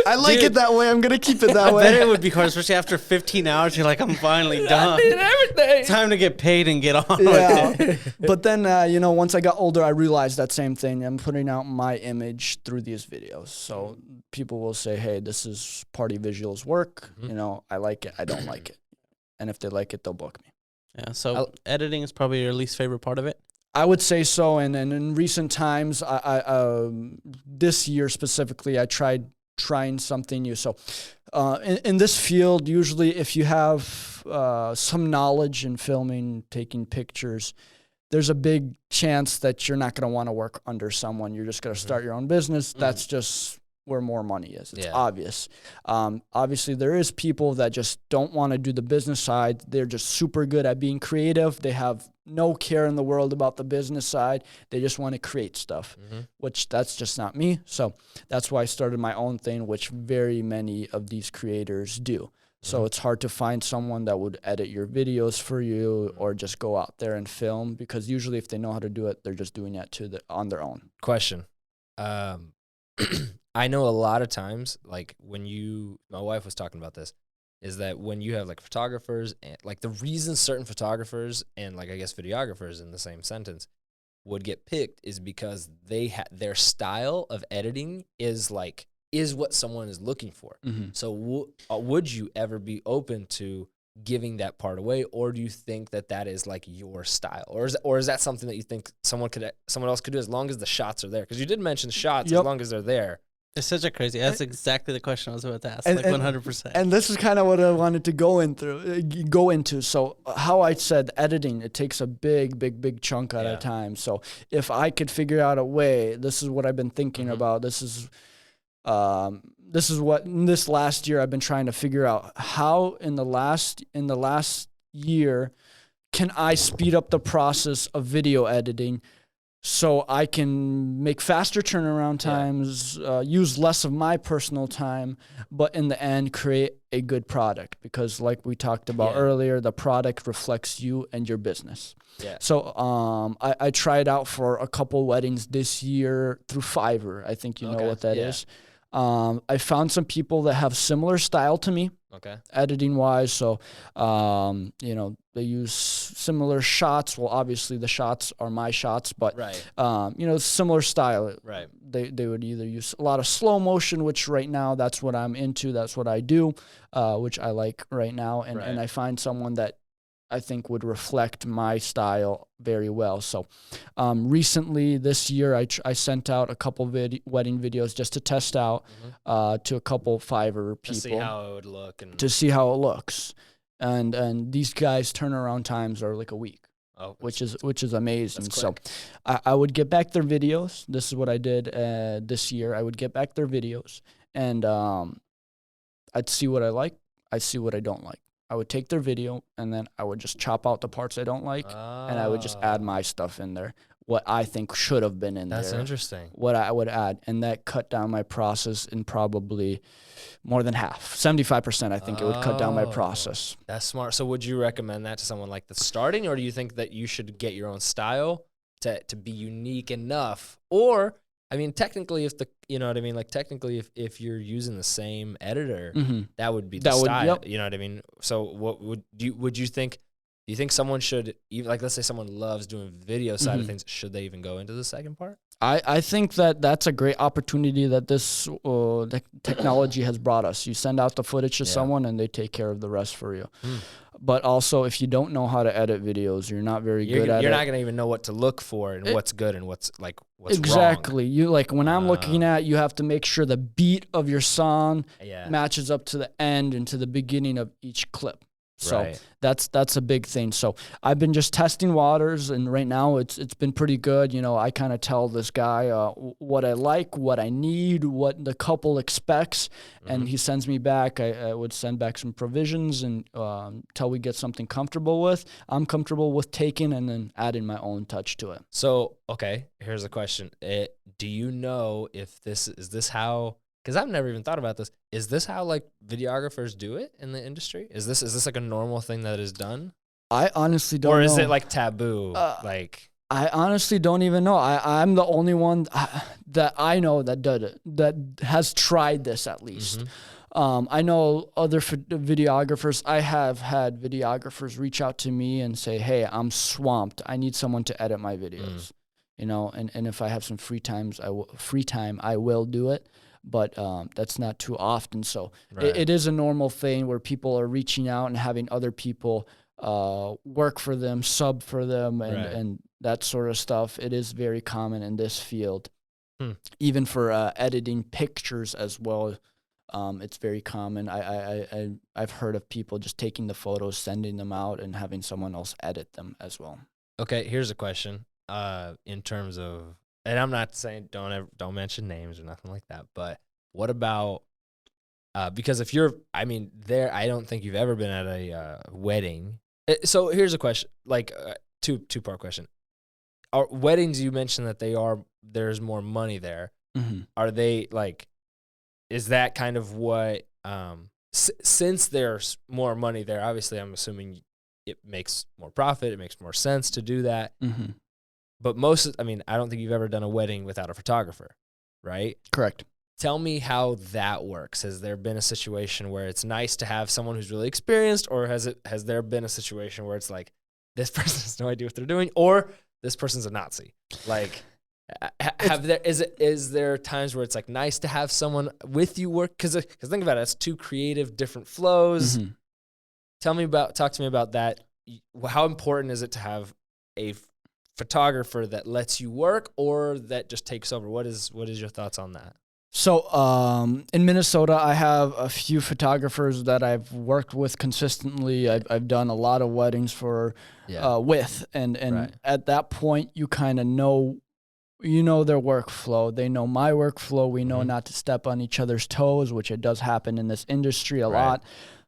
I like Dude, it that way. I'm gonna keep it that I way. bet it would be hard, especially after 15 hours. You're like, I'm finally done. I did everything. Time to get paid and get on Yeah, with it. but then once I got older, I realized that same thing. I'm putting out my image through these videos, so people will say, "Hey, this is Party Visuals work." I like it. I don't like it, and if they like it, they'll book me. Yeah. So editing is probably your least favorite part of it. I would say so, and in recent times, I this year specifically, I tried trying something new. So in this field, usually if you have some knowledge in filming, taking pictures, there's a big chance that you're not going to want to work under someone. You're just going to start your own business. That's just where more money is. It's obvious. Obviously, there is people that just don't want to do the business side. They're just super good at being creative. They have no care in the world about the business side. They just want to create stuff, which that's just not me. So that's why I started my own thing, which very many of these creators do. So it's hard to find someone that would edit your videos for you or just go out there and film, because usually if they know how to do it, they're just doing it on their own. Question. I know a lot of times, like my wife was talking about this, is that when you have like photographers and like the reason certain photographers and like I guess videographers in the same sentence would get picked is because their style of editing is what someone is looking for. So would you ever be open to giving that part away, or do you think that is like your style, or is that something that you think someone else could do as long as the shots are there? Because you did mention shots, as long as they're there. It's such a crazy. That's exactly the question I was about to ask. 100%. And this is kind of what I wanted to go into. So how I said editing, it takes a big chunk at a time. So if I could figure out a way, this is what I've been thinking about. This is what in this last year I've been trying to figure out. How in the last year can I speed up the process of video editing so I can make faster turnaround times, use less of my personal time, but in the end create a good product, because like we talked about earlier, the product reflects you and your business. So I tried out for a couple weddings this year through Fiverr. I think you know what that is. I found some people that have similar style to me, editing wise. So, they use similar shots. Well, obviously the shots are my shots, but, similar style. Right. They would either use a lot of slow motion, which right now that's what I'm into. That's what I do, which I like right now. And I find someone that I think would reflect my style very well. So recently this year, I sent out a couple wedding videos just to test out to a couple Fiverr people. To see how it would look. To see how it looks. And these guys' turnaround times are like a week. Which is amazing. So I would get back their videos. This is what I did this year. I would get back their videos, and I'd see what I like. I'd see what I don't like. I would take their video, and then I would just chop out the parts I don't like, and I would just add my stuff in there. what I think should have been in there. That's interesting. What I would add, and that cut down my process in probably more than half. 75%, I think it would cut down my process. That's smart. So would you recommend that to someone like that's starting, or do you think that you should get your own style to be unique enough? Or, I mean, technically, if technically if you're using the same editor, that would be the style. Yep. You know what I mean? So what would you think? Do you think someone should, even, like, let's say someone loves doing video side of things, should they even go into the second part? I think that's a great opportunity that this technology has brought us. You send out the footage to someone and they take care of the rest for you. But also, if you don't know how to edit videos, you're not very good at it. You're not going to even know what to look for and what's good and what's exactly wrong. You, like, when I'm looking at, you have to make sure the beat of your song matches up to the end and to the beginning of each clip. So that's a big thing. So I've been just testing waters, and right now it's been pretty good. You know, I kind of tell this guy what I like, what I need, what the couple expects, and he sends me back. I would send back some provisions and until we get something comfortable with. I'm comfortable with taking and then adding my own touch to it. So, okay, here's a question. Do you know if is this how... Because I've never even thought about this. Is this how, like, videographers do it in the industry? Is this like a normal thing that is done? I honestly don't know. Or is it like taboo? I honestly don't even know. I'm the only one that I know that did it, that has tried this at least. I know other videographers. I have had videographers reach out to me and say, "Hey, I'm swamped. I need someone to edit my videos." You know, and if I have some free time, I will do it. But that's not too often. So it is a normal thing where people are reaching out and having other people work for them, sub for them, and that sort of stuff. It is very common in this field. Even for editing pictures as well, it's very common. I've heard of people just taking the photos, sending them out, and having someone else edit them as well. Okay, here's a question in terms of... And I'm not saying don't mention names or nothing like that, but what about because if you're, I mean, I don't think you've ever been at a wedding. So here's a question, like two-part question. Are weddings, you mentioned that there's more money there. Are they like, is that kind of what since there's more money there, obviously I'm assuming it makes more profit, it makes more sense to do that. But I don't think you've ever done a wedding without a photographer, right? Correct. Tell me how that works. Has there been a situation where it's nice to have someone who's really experienced, or has there been a situation where it's like, this person has no idea what they're doing, or this person's a Nazi? Like, is there times where it's like nice to have someone with you work? Because think about it, it's two creative different flows. Talk to me about that. How important is it to have a photographer that lets you work or that just takes over? What is your thoughts on that? So in Minnesota, I have a few photographers that I've worked with consistently. I've done a lot of weddings with, and at that point, you kind of know, their workflow. They know my workflow. We know not to step on each other's toes, which it does happen in this industry a lot.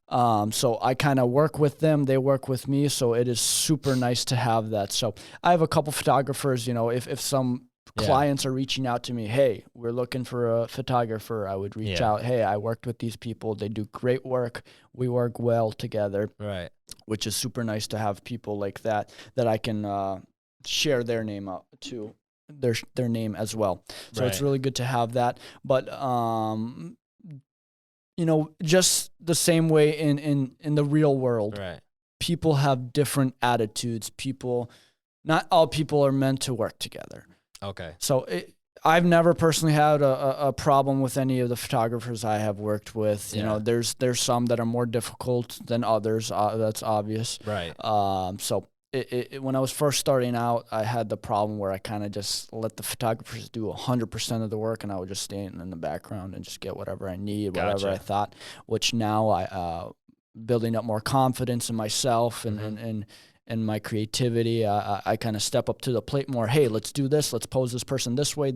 So I kind of work with them, they work with me, so it is super nice to have that. So I have a couple photographers, if some clients are reaching out to me, hey, we're looking for a photographer, I would reach out, hey, I worked with these people, they do great work, we work well together, which is super nice to have people like that I can share their name out to, their name as well. So it's really good to have that. But just the same way in the real world, people have different attitudes. Not all people are meant to work together. Okay. So I've never personally had a problem with any of the photographers I have worked with. There's some that are more difficult than others. That's obvious. Right. So when I was first starting out, I had the problem where I kind of just let the photographers do 100% of the work, and I would just stand in the background and just get whatever I need, whatever I thought. Which now I building up more confidence in myself and my creativity. I kind of step up to the plate more. Hey, let's do this. Let's pose this person this way.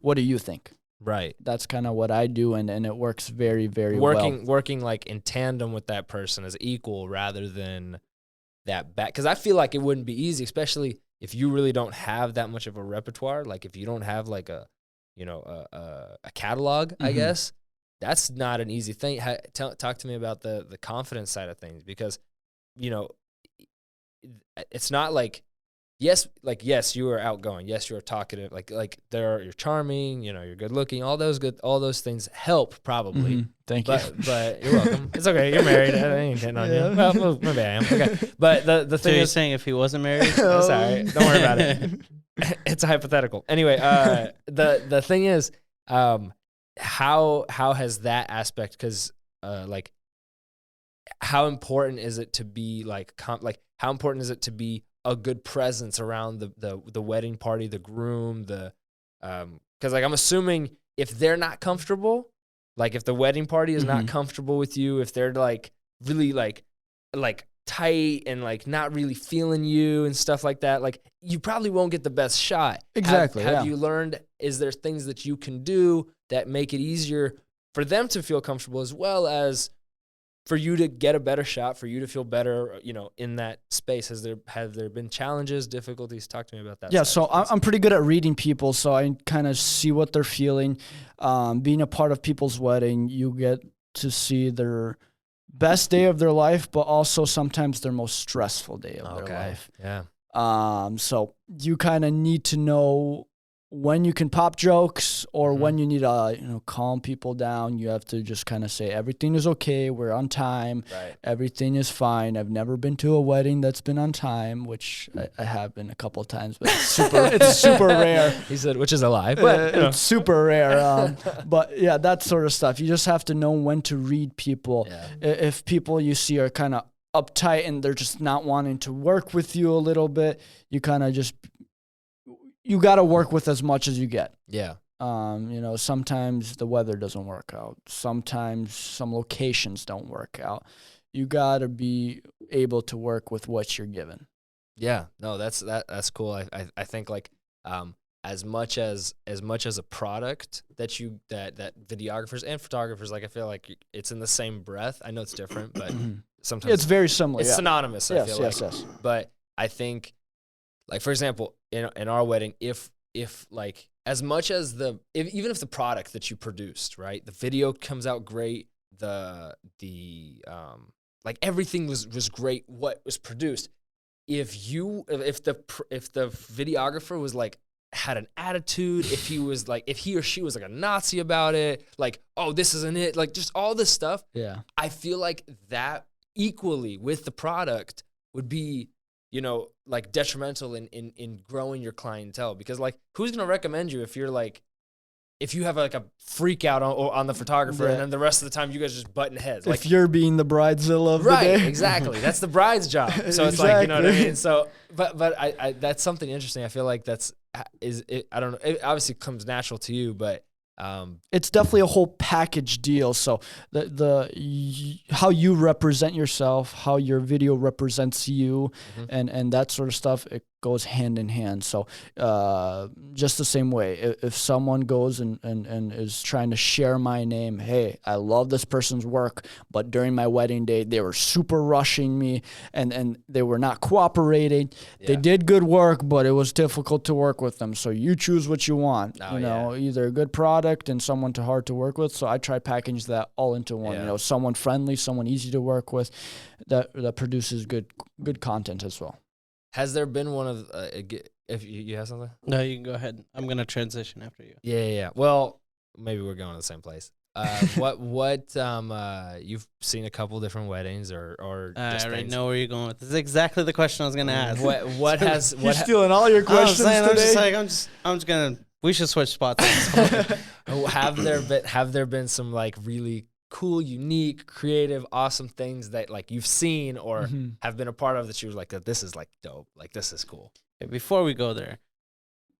What do you think? Right. That's kind of what I do, and it works very, very well. Working like in tandem with that person as equal rather than that back, because I feel like it wouldn't be easy, especially if you really don't have that much of a repertoire, like if you don't have like a catalog, I guess, that's not an easy thing. Talk to me about the confidence side of things, because, it's not like, yes, you are outgoing. Yes, you are talkative. You're charming, you're good looking. All those things help probably. Thank you. But you're welcome. It's okay. You're married. I ain't getting on you. Well, maybe I am. Okay. But the thing you're is, saying if he wasn't married? that's all right. Don't worry about it. It's a hypothetical. Anyway, the thing is, how has that aspect, because how important is it to be how important is it to be a good presence around the wedding party, the groom, because I'm assuming if they're not comfortable, if the wedding party is not comfortable with you, if they're really tight and not really feeling you and stuff like that, you probably won't get the best shot. Exactly. Have you learned, is there things that you can do that make it easier for them to feel comfortable, as well as for you to get a better shot, for you to feel better, in that space? Have there been challenges, difficulties? Talk to me about that. Yeah, so I'm pretty good at reading people, so I kind of see what they're feeling. Being a part of people's wedding, you get to see their best day of their life, but also sometimes their most stressful day of their life. Yeah. So you kind of need to know when you can pop jokes or when you need to, calm people down. You have to just kind of say, everything is okay. We're on time. Right. Everything is fine. I've never been to a wedding that's been on time, which I have been a couple of times, but it's super rare. He said, which is a lie, but it's super rare. But yeah, that sort of stuff. You just have to know when to read people. Yeah. If people you see are kind of uptight and they're just not wanting to work with you a little bit, you kind of just, you got to work with as much as you get. Yeah. Sometimes the weather doesn't work out. Sometimes some locations don't work out. You got to be able to work with what you're given. Yeah. No, that's cool. I think as much as a product that videographers and photographers, I feel like it's in the same breath. I know it's different, but sometimes it's very similar. It's synonymous. I feel like. Yes. But I think, for example, in our wedding, if as much as even if the product that you produced, right, the video comes out great, the everything was great, what was produced, if the videographer was had an attitude, if he or she was a Nazi about it, oh, this isn't it, just all this stuff, I feel like that equally with the product would be detrimental in growing your clientele, because who's gonna recommend you if you have a freak out on the photographer and then the rest of the time you guys just butting heads, if you're being the bridezilla of the day. Exactly, that's the bride's job. So it's exactly. you know what I mean. So but I that's something interesting. I feel like I don't know, it obviously comes natural to you, but it's definitely a whole package deal. So how you represent yourself, how your video represents you, and that sort of stuff, it goes hand in hand. So just the same way, if someone goes and is trying to share my name, hey, I love this person's work, but during my wedding day, they were super rushing me and they were not cooperating. Yeah. They did good work, but it was difficult to work with them. So you choose what you want, either a good product and someone hard to work with. So I try package that all into one, someone friendly, someone easy to work with that produces good content as well. Has there been one of if you have something? No, you can go ahead. I'm gonna transition after you. Yeah. Well, maybe we're going to the same place. What you've seen a couple different weddings or I already know where you're going with. This is exactly the question I was gonna ask. You're stealing all your questions today. I'm just gonna. We should switch spots. Have there been some really cool, unique, creative, awesome things that you've seen or have been a part of that you were this is dope, this is cool? Before we go there,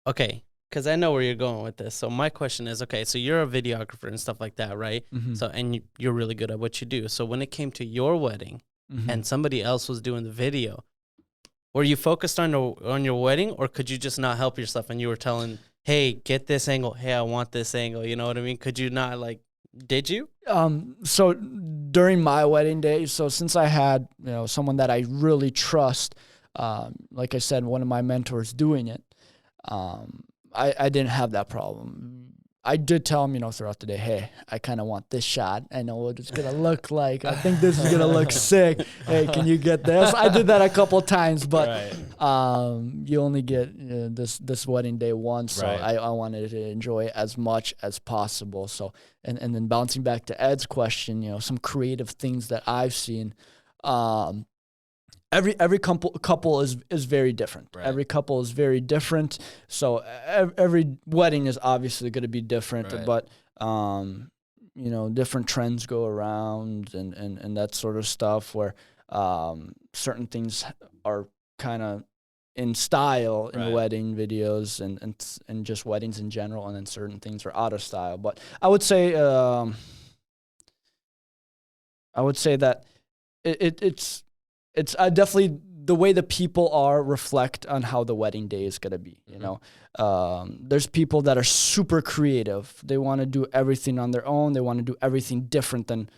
okay, because I know where you're going with this. So my question is, okay, so you're a videographer and stuff like that, right? So and you're really good at what you do. So when it came to your wedding and somebody else was doing the video, were you focused on your wedding, or could you just not help yourself and you were telling, hey, get this angle, hey, I want this angle, you know what I mean? Could you not did you? So during my wedding day, so since I had, someone that I really trust, like I said, one of my mentors doing it, I didn't have that problem. I did tell him, throughout the day, hey, I kind of want this shot. I know what it's going to look like. I think this is going to look sick. Hey, can you get this? I did that a couple times, but you only get this wedding day once, so I wanted to enjoy it as much as possible. So, and then bouncing back to Ed's question, some creative things that I've seen. Every couple is very different. Right. Every couple is very different. So every wedding is obviously going to be different, but different trends go around and that sort of stuff where certain things are kind of in style in wedding videos and just weddings in general, and then certain things are out of style. But I would say that it's definitely the way the people are reflect on how the wedding day is going to be, There's people that are super creative. They want to do everything on their own. They want to do everything different than,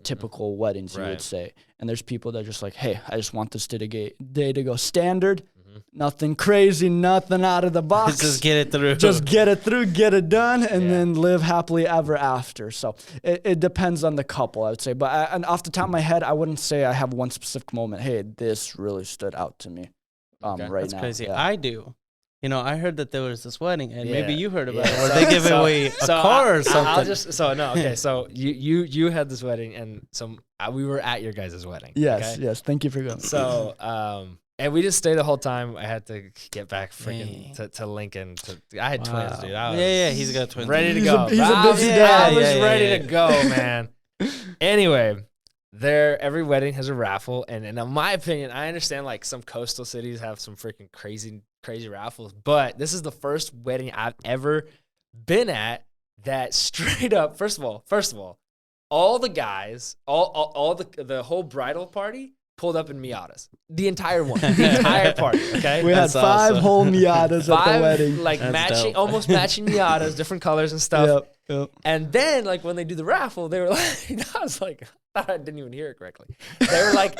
typical weddings, you would say. And there's people that are just like, hey, I just want this day to go standard. Nothing crazy, nothing out of the box. Just get it through. Just get it through, get it done, and then live happily ever after. So it depends on the couple, I would say. But and off the top of my head, I wouldn't say I have one specific moment. Hey, this really stood out to me right That's now. That's crazy. Yeah. I do. I heard that there was this wedding, and maybe you heard about it, or they give away a car or something. So you had this wedding, and we were at your guys' wedding. Yes, yes. Thank you for going. So, and we just stayed the whole time. I had to get back to Lincoln. I had twins, dude. He's got twins. Ready to go. He's a busy dad. I was ready to go, man. Anyway, every wedding has a raffle, and in my opinion, I understand like some coastal cities have some freaking crazy raffles, but this is the first wedding I've ever been at that straight up. First of all, all the guys, all the whole bridal party pulled up in Miatas. The entire one. The entire party, okay? We had 5 whole Miatas at the wedding. Like almost matching Miatas, different colors and stuff. Yep. And then like when they do the raffle, they were like, I was like, I didn't even hear it correctly. They were like,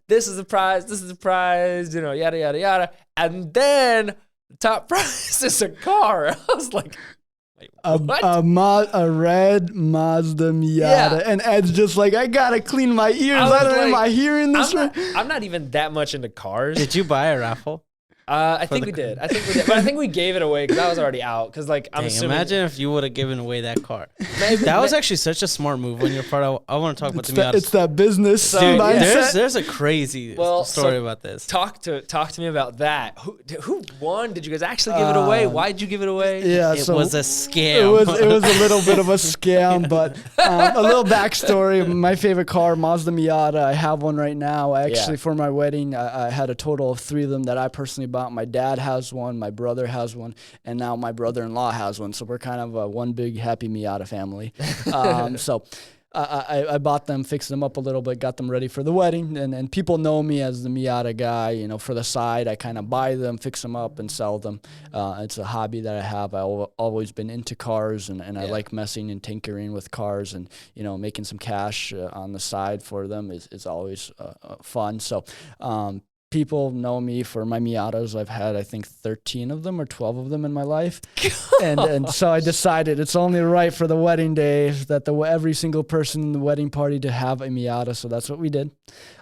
this is the prize, yada, yada, yada. And then the top prize is a car. I was like, a red Mazda Miata, and Ed's just like, I gotta clean my ears. Am I hearing this right? I'm not even that much into cars. Did you buy a raffle? I think we did. But I think we gave it away because I was already out. Because I'm assuming. Imagine if you would have given away that car. That was actually such a smart move on your part. I want to talk about the Miata. It's that business mindset. There's a crazy story about this. Talk to me about that. Who won? Did you guys actually give it away? Why did you give it away? Yeah, it was a scam. It was a little bit of a scam, but a little backstory. My favorite car, Mazda Miata. I have one right now. Actually, for my wedding, I had a total of 3 of them that I personally bought. My dad has one, my brother has one, and now my brother-in-law has one. So we're kind of one big happy Miata family. So I bought them, fixed them up a little bit, got them ready for the wedding. And people know me as the Miata guy. For the side, I kind of buy them, fix them up, and sell them. It's a hobby that I have. I've always been into cars, and I like messing and tinkering with cars, and making some cash on the side for them is always fun. So people know me for my Miatas. I've had, I think, 13 of them or 12 of them in my life. And so I decided it's only right for the wedding day that every single person in the wedding party to have a Miata. So that's what we did.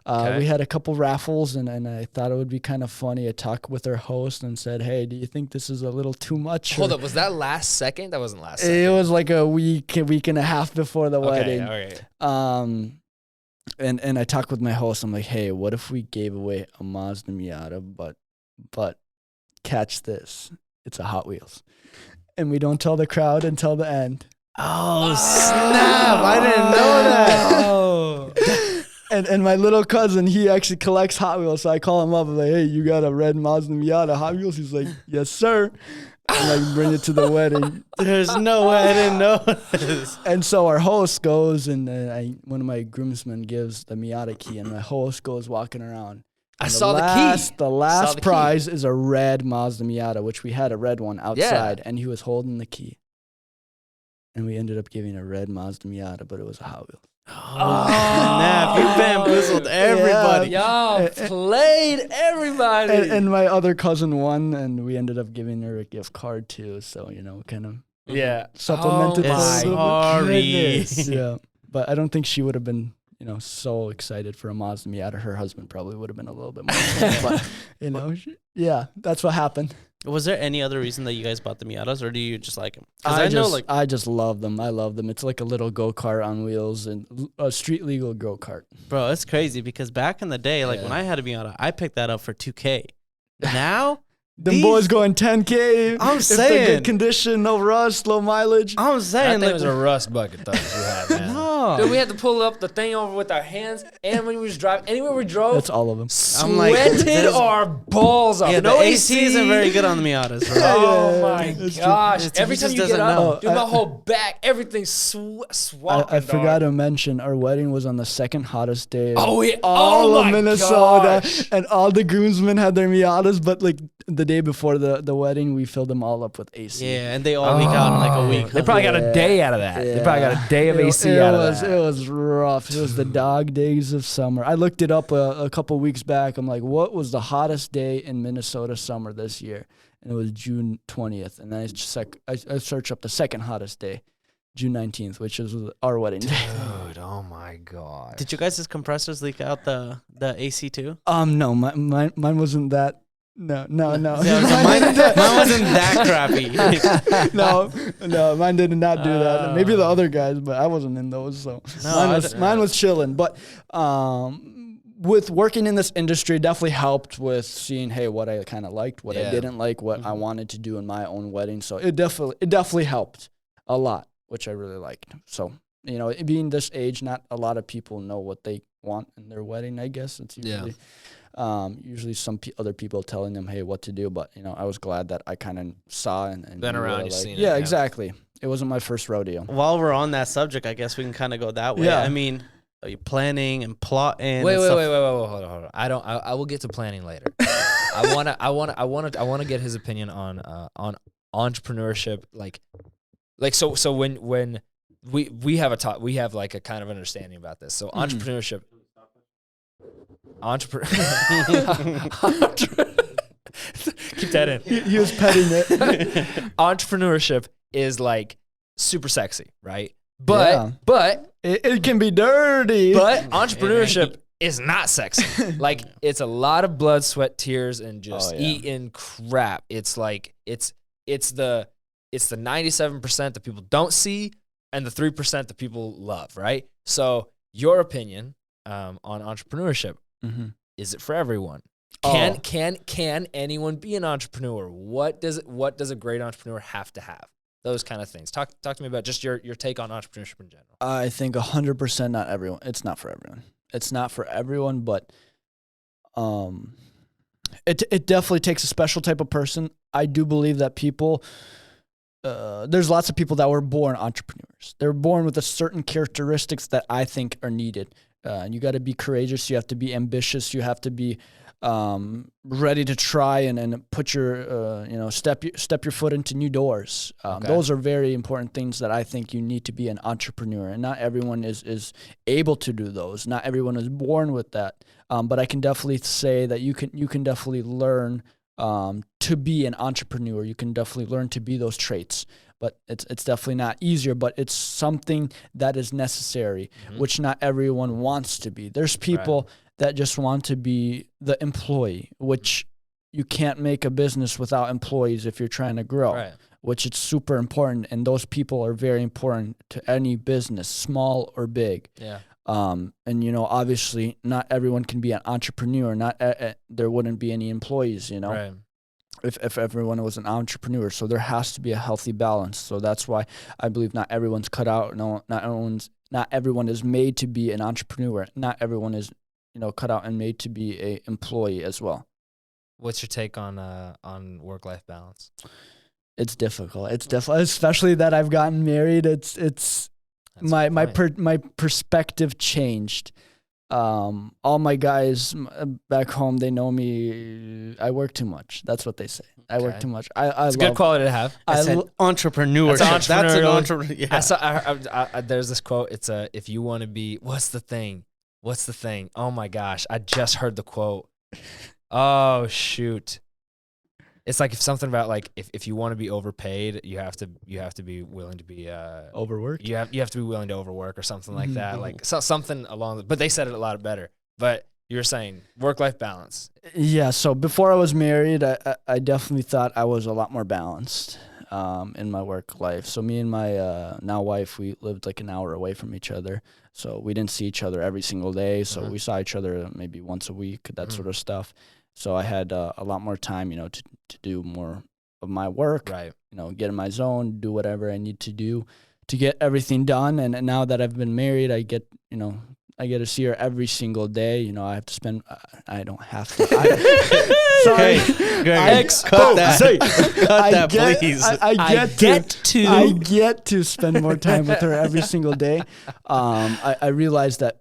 We had a couple raffles, and I thought it would be kind of funny. I talked with our host and said, hey, do you think this is a little too much? Hold up. Was that last second? That wasn't last second. It was like a week and a half before the wedding. Okay. And I talked with my host. I'm like, hey, what if we gave away a Mazda Miata, but catch this, it's a Hot Wheels, and we don't tell the crowd until the end. Oh snap! I didn't know that. And my little cousin, he actually collects Hot Wheels, so I call him up. I'm like, hey, you got a red Mazda Miata Hot Wheels? He's like, yes, sir. And bring it to the wedding. There's no way I didn't know this. And so our host goes, and one of my groomsmen gives the Miata key, and my host goes walking around. I saw the key. The last prize is a red Mazda Miata, which we had a red one outside, and he was holding the key. And we ended up giving a red Mazda Miata, but it was a Hot Wheels. Snap! You bamboozled everybody. Y'all played everybody. And my other cousin won, and we ended up giving her a gift card too. So kind of supplemented. Oh my Sorry. goodness. Yeah, but I don't think she would have been so excited for a Mazda Miata. Her husband probably would have been a little bit more. But that's what happened. Was there any other reason that you guys bought the Miatas, or do you just like them? I just love them. I love them. It's like a little go-kart on wheels and a street legal go-kart. Bro, it's crazy because back in the day, like when I had a Miata, I picked that up for $2,000. Now, Them boys going 10K. I'm if saying. they're good condition, no rust, low mileage. I'm I saying, think it was a rust bucket though. You had, man. no. Dude, we had to pull up the thing over with our hands, and when we was driving, anywhere we drove, That's all of them. I'm like, sweated there's- our balls off. Yeah, No the AC isn't very good on the Miatas, bro. Oh my It's true. gosh! It Every just time you doesn't get up, know. dude, my whole back, everything's swamped. I forgot to mention our wedding was on the second hottest day. Oh yeah! all Oh of my Minnesota, gosh. and all the groomsmen had their Miatas. But like the day before the wedding, we filled them all up with AC. Yeah, and they all leak out in like a week. They probably got a day out of that. They probably got a day of AC out of that. It was rough. It was the dog days of summer. I looked it up a couple weeks back. I'm like, what was the hottest day in Minnesota summer this year? And it was June 20th. And then I searched up the second hottest day, June 19th, which is our wedding day. Dude, oh my god! Did you guys' compressors leak out the AC too? No, mine wasn't that. No. Yeah, mine wasn't that crappy. no, mine did not do that. Maybe the other guys, but I wasn't in those. So mine was chilling. But with working in this industry, definitely helped with seeing, hey, what I kind of liked, what I didn't like, what I wanted to do in my own wedding. So it definitely helped a lot, which I really liked. So being this age, not a lot of people know what they want in their wedding. I guess it's usually. Usually some other people telling them, hey, what to do. But, I was glad that I kind of saw and Been knew around, what I you've liked. seen it. Yeah, Yeah. exactly. It wasn't my first rodeo. While we're on that subject, I guess we can kind of go that way. Yeah. I mean, are you planning and plotting? Wait, and hold stuff? on. I will get to planning later. I wanna get his opinion on entrepreneurship. So when we have we have like a kind of understanding about this. So entrepreneurship. Keep that in. He was petting it. Entrepreneurship is like super sexy, right? But it can be dirty. But entrepreneurship is not sexy. Like it's a lot of blood, sweat, tears, and just eating crap. It's like it's the 97% that people don't see and the 3% that people love, right? So your opinion on entrepreneurship. Mm-hmm. Is it for everyone? Can anyone be an entrepreneur? What does a great entrepreneur have to have? Those kind of things. Talk to me about just your take on entrepreneurship in general. I think 100% not everyone. It's not for everyone. It's not for everyone, but it definitely takes a special type of person. I do believe that people, there's lots of people that were born entrepreneurs. They're born with a certain characteristics that I think are needed. And you got to be courageous. You have to be ambitious. You have to be ready to try and put your step your foot into new doors. Those are very important things that I think you need to be an entrepreneur. And not everyone is able to do those. Not everyone is born with that. But I can definitely say that you can definitely learn to be an entrepreneur. You can definitely learn to be those traits. But it's definitely not easier, but it's something that is necessary, which not everyone wants to be. There's people that just want to be the employee, which you can't make a business without employees if you're trying to grow, which it's super important. And those people are very important to any business, small or big. Yeah. And, obviously not everyone can be an entrepreneur. There wouldn't be any employees, Right. If everyone was an entrepreneur. So there has to be a healthy balance. So that's why I believe not everyone's cut out. No, not everyone is made to be an entrepreneur. Not everyone is, cut out and made to be a employee as well. What's your take on work-life balance? It's difficult. It's difficult, especially that I've gotten married. It's my perspective changed. All my guys back home, they know me. I work too much. That's what they say. I work too much. It's a good quality to have. I said entrepreneurship. That's an entrepreneur. Yeah. I saw, there's this quote. It's if you want to be, what's the thing? Oh my gosh. I just heard the quote. Oh shoot. It's like if something about like if you want to be overpaid, you have to be willing to be overworked. You have to be willing to overwork or something like that. Like something along. But they said it a lot better. But you were saying work-life balance. Yeah. So before I was married, I definitely thought I was a lot more balanced in my work life. So me and my now wife, we lived like an hour away from each other. So we didn't see each other every single day. So we saw each other maybe once a week, that sort of stuff. So I had a lot more time, to do more of my work, right? Get in my zone, do whatever I need to do to get everything done. And now that I've been married, I get to see her every single day. I have to spend. I don't have to. Sorry, Greg, cut that, please. I get to spend more time with her every single day. I realize that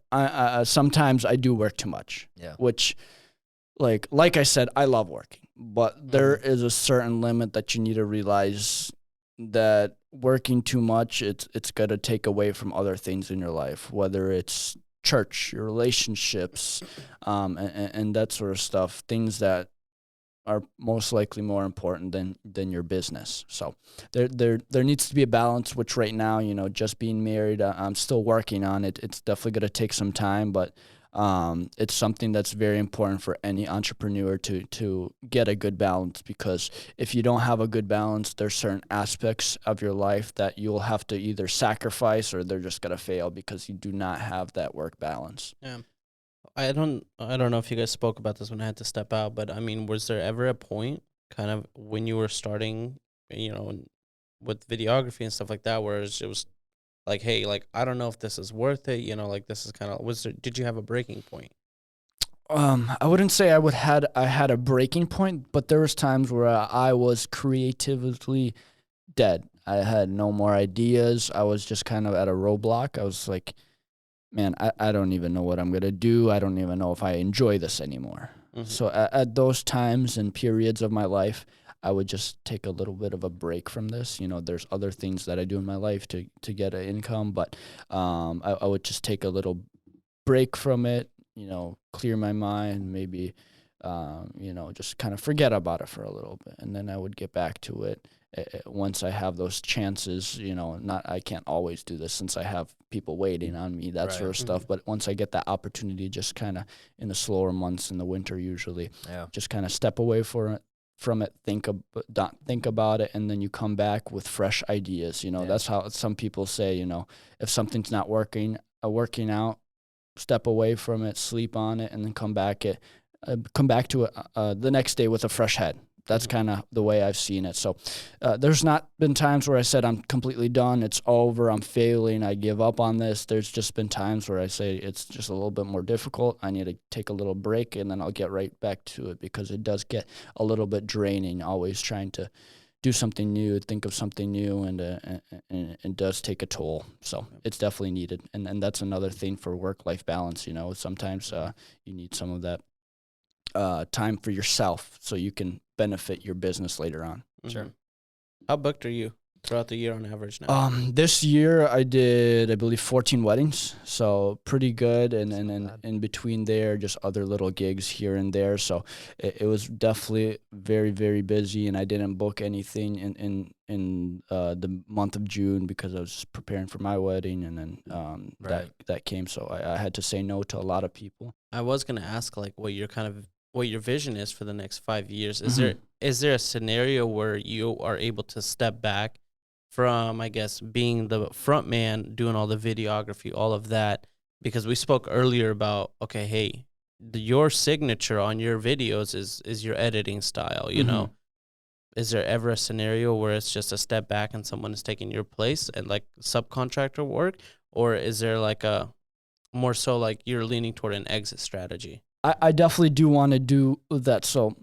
sometimes I do work too much. Yeah. Which, like I said, I love working, but there is a certain limit that you need to realize that working too much, it's going to take away from other things in your life, whether it's church, your relationships, and that sort of stuff, things that are most likely more important than your business. So there needs to be a balance, which right now, just being married, I'm still working on it. It's definitely going to take some time, but it's something that's very important for any entrepreneur to get a good balance, because if you don't have a good balance, there's certain aspects of your life that you'll have to either sacrifice or they're just going to fail because you do not have that work balance. Yeah. I don't know if you guys spoke about this when I had to step out, but I mean, was there ever a point kind of when you were starting, with videography and stuff like that, where it was like, hey, like, I don't know if this is worth it, like this is kind of, did you have a breaking point? I wouldn't say I had a breaking point, but there was times where I was creatively dead. I had no more ideas. I was just kind of at a roadblock. I was like, man, I don't even know what I'm going to do. I don't even know if I enjoy this anymore. Mm-hmm. So at those times and periods of my life, I would just take a little bit of a break from this. There's other things that I do in my life to get an income, but I would just take a little break from it, clear my mind, maybe, just kind of forget about it for a little bit. And then I would get back to it once I have those chances. I can't always do this since I have people waiting on me, that sort of stuff. But once I get that opportunity, just kind of in the slower months in the winter, usually, just kind of step away from it, think about it, and then you come back with fresh ideas. That's how some people say, if something's not working out, step away from it, sleep on it, and then come back to it the next day with a fresh head. That's kind of the way I've seen it. So there's not been times where I said I'm completely done, it's over, I'm failing, I give up on this. There's just been times where I say it's just a little bit more difficult. I need to take a little break, and then I'll get right back to it, because it does get a little bit draining, always trying to do something new, think of something new, and it does take a toll. So it's definitely needed. And that's another thing for work-life balance. Sometimes you need some of that time for yourself so you can benefit your business later on. Mm-hmm. Sure. How booked are you throughout the year on average now? This year I did, I believe, 14 weddings, so pretty good. And then in between there, just other little gigs here and there. So it was definitely very, very busy, and I didn't book anything in the month of June because I was preparing for my wedding, and then that came. So I had to say no to a lot of people. I was going to ask, like, what your vision is for the next 5 years. Is there a scenario where you are able to step back from, I guess, being the front man, doing all the videography, all of that? Because we spoke earlier about, okay, hey, your signature on your videos is your editing style, know? Is there ever a scenario where it's just a step back and someone is taking your place and like subcontractor work? Or is there like a more so like you're leaning toward an exit strategy? I definitely do want to do that. So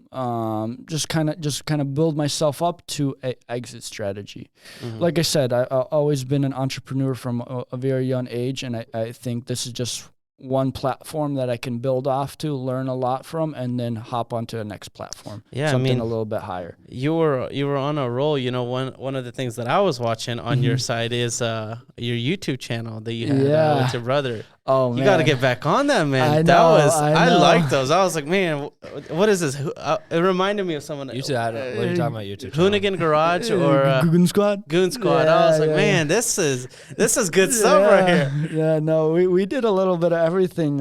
just kind of build myself up to an exit strategy. Mm-hmm. Like I said, I've always been an entrepreneur from a very young age, and I think this is just one platform that I can build off to, learn a lot from, and then hop onto the next platform. Yeah, something a little bit higher. You were on a roll. You know, one of the things that I was watching on your side is your YouTube channel that you had with your brother. Oh man, you got to get back on that, man. I know. I liked those. I was like, man, what is this? It reminded me of someone. What are you talking about? YouTube Hoonigan Garage or Goon Squad. Goon Squad. I was like, man, this is good stuff right here. Yeah, no, we did a little bit of everything.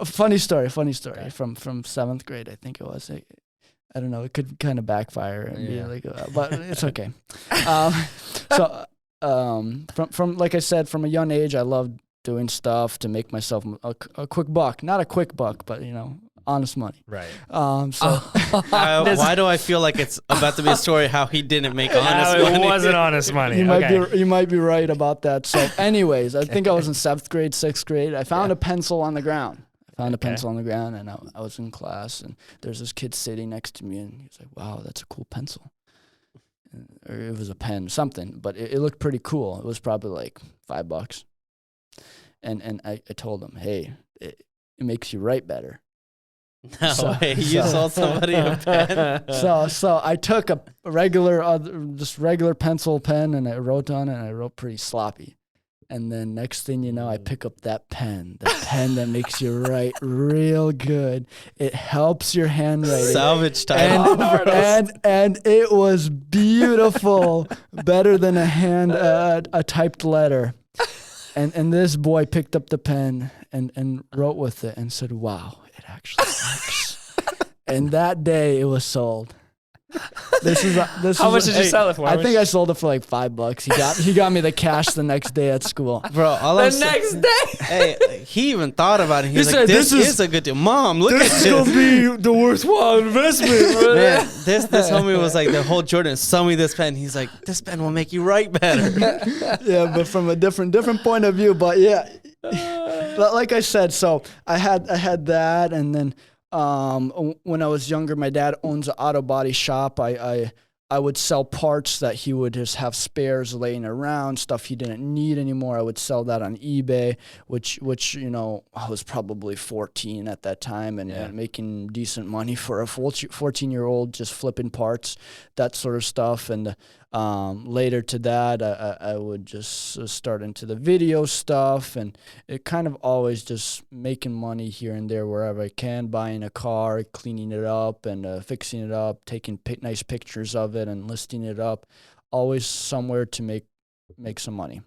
Funny story Okay. from 7th grade, I think it was. I don't know, it could kind of backfire and be like, but it's okay. From like I said, from a young age, I loved doing stuff to make myself a quick buck. Not a quick buck, but honest money. Right. Why do I feel like it's about to be a story how he didn't make honest money? It wasn't honest money. You might be right about that. So anyways, I think I was in 7th grade, 6th grade. I found a pencil on the ground. And I was in class, and there's this kid sitting next to me, and he was like, wow, that's a cool pencil. Or it was a pen, something, but it looked pretty cool. It was probably like $5. And I told him, hey, it makes you write better. No way. You sold somebody a pen? So I took a regular pencil pen, and I wrote on it, and I wrote pretty sloppy. And then next thing you know, I pick up that pen, the pen that makes you write real good. It helps your handwriting. Salvage time. And it was beautiful, better than a typed letter. And this boy picked up the pen and wrote with it and said, wow, it actually works. And that day it was sold. How much did you sell it for? I think I sold it for like $5. He got me the cash the next day at school. Bro, next day. Hey, he even thought about it. He was said, like, this is a good deal. Mom, look at this. This is gonna be the worthwhile investment. Man, this homie was like the whole Jordan, sell me this pen. He's like, this pen will make you write better. Yeah, but from a different point of view. But yeah, like I said, so I had that, and then when I was younger, my dad owns an auto body shop. I would sell parts that he would just have spares laying around, stuff he didn't need anymore. I would sell that on eBay, which I was probably 14 at that time and making decent money for a 14-year-old, just flipping parts, that sort of stuff. And later to that, I would just start into the video stuff, and it kind of always just making money here and there wherever I can, buying a car, cleaning it up and fixing it up, taking nice pictures of it and listing it up, always somewhere to make some money.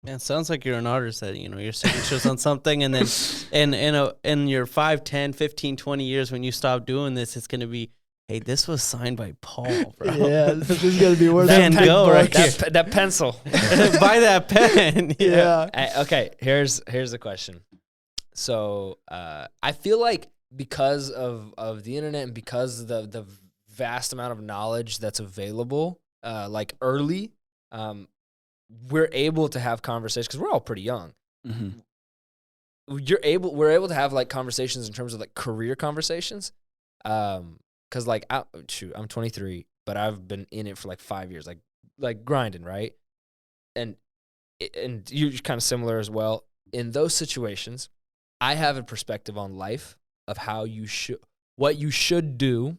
Man, sounds like you're an artist that, your signature's on something, and then in your 5, 10, 15, 20 years when you stop doing this, it's going to be, hey, this was signed by Paul, bro. Yeah, this is going to be worth Van Gogh right here. That pencil. Buy that pen. Yeah. Okay, here's the question. So I feel like because of the internet and because of the vast amount of knowledge that's available, like early, we're able to have conversations because we're all pretty young. Mm-hmm. We're able to have like conversations in terms of like career conversations. Cause like I'm 23, but I've been in it for like 5 years, like grinding, right? And you're kind of similar as well. In those situations, I have a perspective on life of what you should do,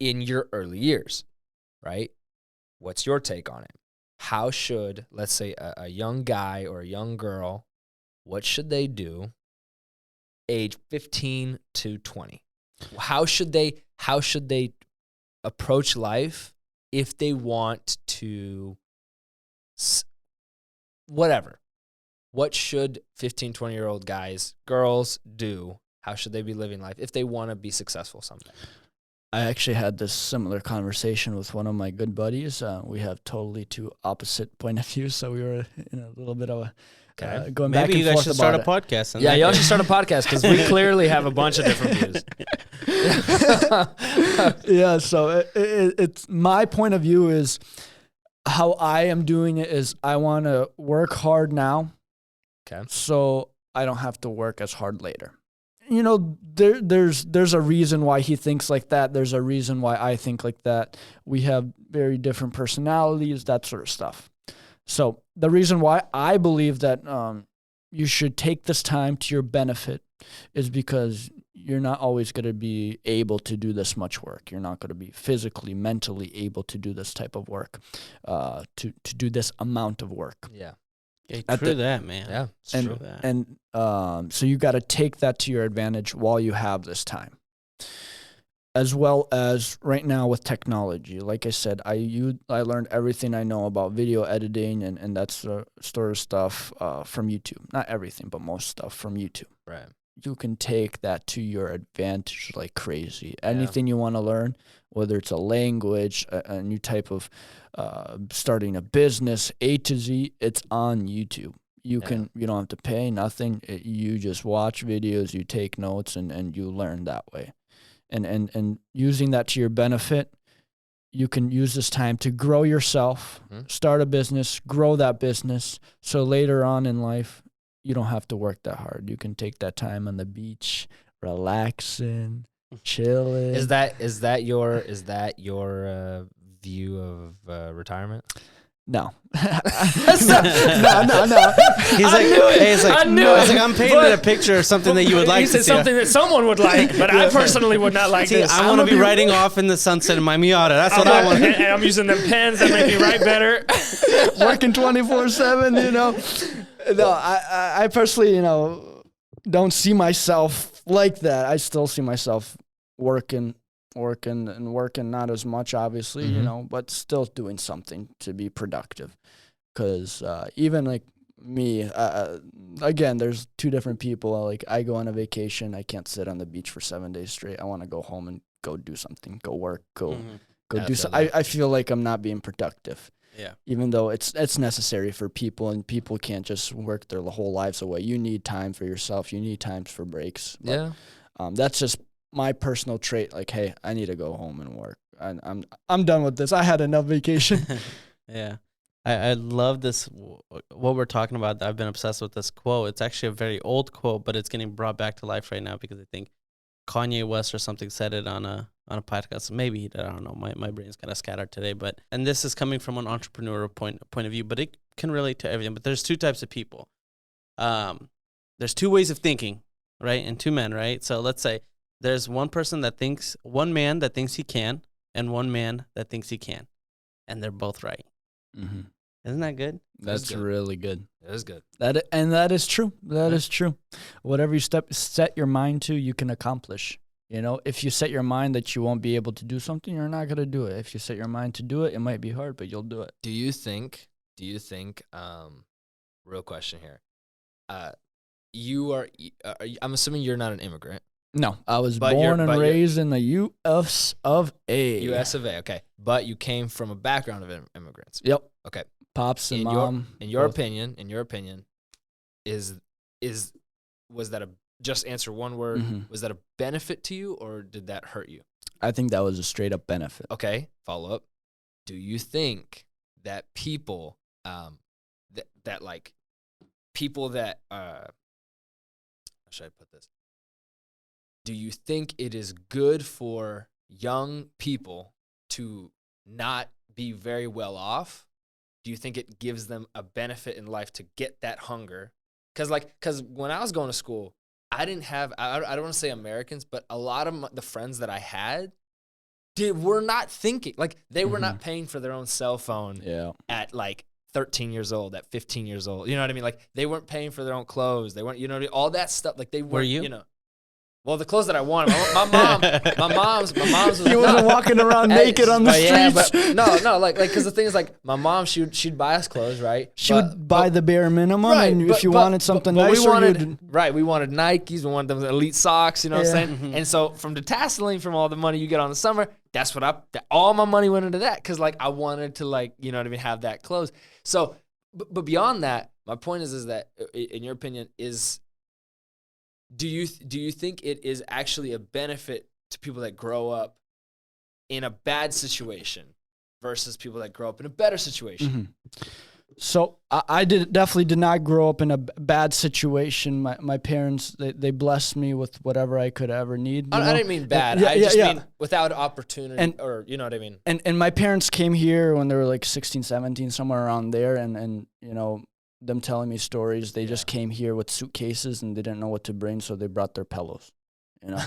in your early years, right? What's your take on it? How should, let's say, a young guy or a young girl, what should they do age 15 to 20? How should they approach life if they want to, whatever? What should 15, 20-year-old guys, girls do? How should they be living life if they want to be successful someday? I actually had this similar conversation with one of my good buddies. We have totally two opposite point of views, so we were in a little bit of a going back and forth. Maybe you guys should start a it. podcast. Yeah, y'all should start a podcast because we clearly have a bunch of different views. Yeah, so it's my point of view is how I am doing it is I want to work hard now, so I don't have to work as hard later. There's a reason why he thinks like that. There's a reason why I think like that. We have very different personalities, that sort of stuff. So the reason why I believe that you should take this time to your benefit is because you're not always going to be able to do this much work. You're not going to be physically, mentally able to do this type of work, to do this amount of work. Yeah. True that, man. Yeah. It's And true that. and so you got to take that to your advantage while you have this time. As well as right now with technology, like I said, I learned everything I know about video editing and that sort of stuff from YouTube. Not everything, but most stuff from YouTube. Right. You can take that to your advantage like crazy. Anything you want to learn, whether it's a language, a new type of starting a business, A to Z, it's on YouTube. You don't have to pay nothing. You just watch videos, you take notes, and you learn that way. And using that to your benefit, you can use this time to grow yourself, start a business, grow that business. So later on in life, you don't have to work that hard. You can take that time on the beach, relaxing, chilling. Is that your view of retirement? No. No. He's like, I'm painting a picture of something that you would like He to said see. something that someone would like, but I personally would not like this. I want to be riding off in the sunset in my Miata. That's what I want. And I'm using them pens that make me write better. Working 24/7, No, I personally, don't see myself like that. I still see myself working, not as much, obviously, but still doing something to be productive. Because even like me, again, there's two different people. Like I go on a vacation, I can't sit on the beach for 7 days straight. I want to go home and go do something, go work, go do something. I feel like I'm not being productive. Yeah. Even though it's necessary for people, and people can't just work their whole lives away. You need time for yourself. You need times for breaks. But, that's just my personal trait. Like, hey, I need to go home and work. I'm done with this. I had enough vacation. Yeah. I love this, what we're talking about. I've been obsessed with this quote. It's actually a very old quote, but it's getting brought back to life right now because I think Kanye West or something said it on a podcast. Maybe he did. I don't know. My brain's kind of scattered today. And this is coming from an entrepreneurial point of view, but it can relate to everything. But there's two types of people. There's two ways of thinking, right? And two men, right? So let's say there's one man that thinks he can, and one man that thinks he can, and they're both right. Mm-hmm. Isn't that good? That's really good. That is good. That is true. That is true. Whatever you set your mind to, you can accomplish. If you set your mind that you won't be able to do something, you're not going to do it. If you set your mind to do it, it might be hard, but you'll do it. Do you think, real question here, I'm assuming you're not an immigrant. No, I was But born and you're- raised in the U.S. of A. U.S. of A, okay. But you came from a background of immigrants. Yep. Okay. Pops and In mom. your both. opinion, was that just answer one word, Mhm. was that a benefit to you or did that hurt you? I think that was a straight up benefit. Okay, follow up. Do you think that people, how should I put this? Do you think it is good for young people to not be very well off? Do you think it gives them a benefit in life to get that hunger? Because when I was going to school, I didn't have, I don't want to say Americans, but a lot of the friends that I had were not thinking, like they were not paying for their own cell phone at like 13 years old, at 15 years old. You know what I mean? Like they weren't paying for their own clothes. They weren't, you know what I mean? All that stuff. Like they weren't, Were you? Well, the clothes that I wanted, my mom's was. He wasn't walking around naked on the streets. Because the thing is, like, my mom, she'd buy us clothes, right? She would buy the bare minimum, and if you wanted something nicer, we wanted Nikes, we wanted them elite socks, you know what I'm saying? And so from the tasseling from all the money you get on the summer, that's what all my money went into that, because like I wanted to, like, you know what I mean, have that clothes. So, but beyond that, my point is that in your opinion do you think it is actually a benefit to people that grow up in a bad situation versus people that grow up in a better situation? So I definitely did not grow up in a bad situation. My parents, they blessed me with whatever I could ever need. I didn't mean bad. I just mean without opportunity, or you know what I mean. And my parents came here when they were like 16, 17, somewhere around there, and you know, them telling me stories. They just came here with suitcases and they didn't know what to bring, so they brought their pillows. You know,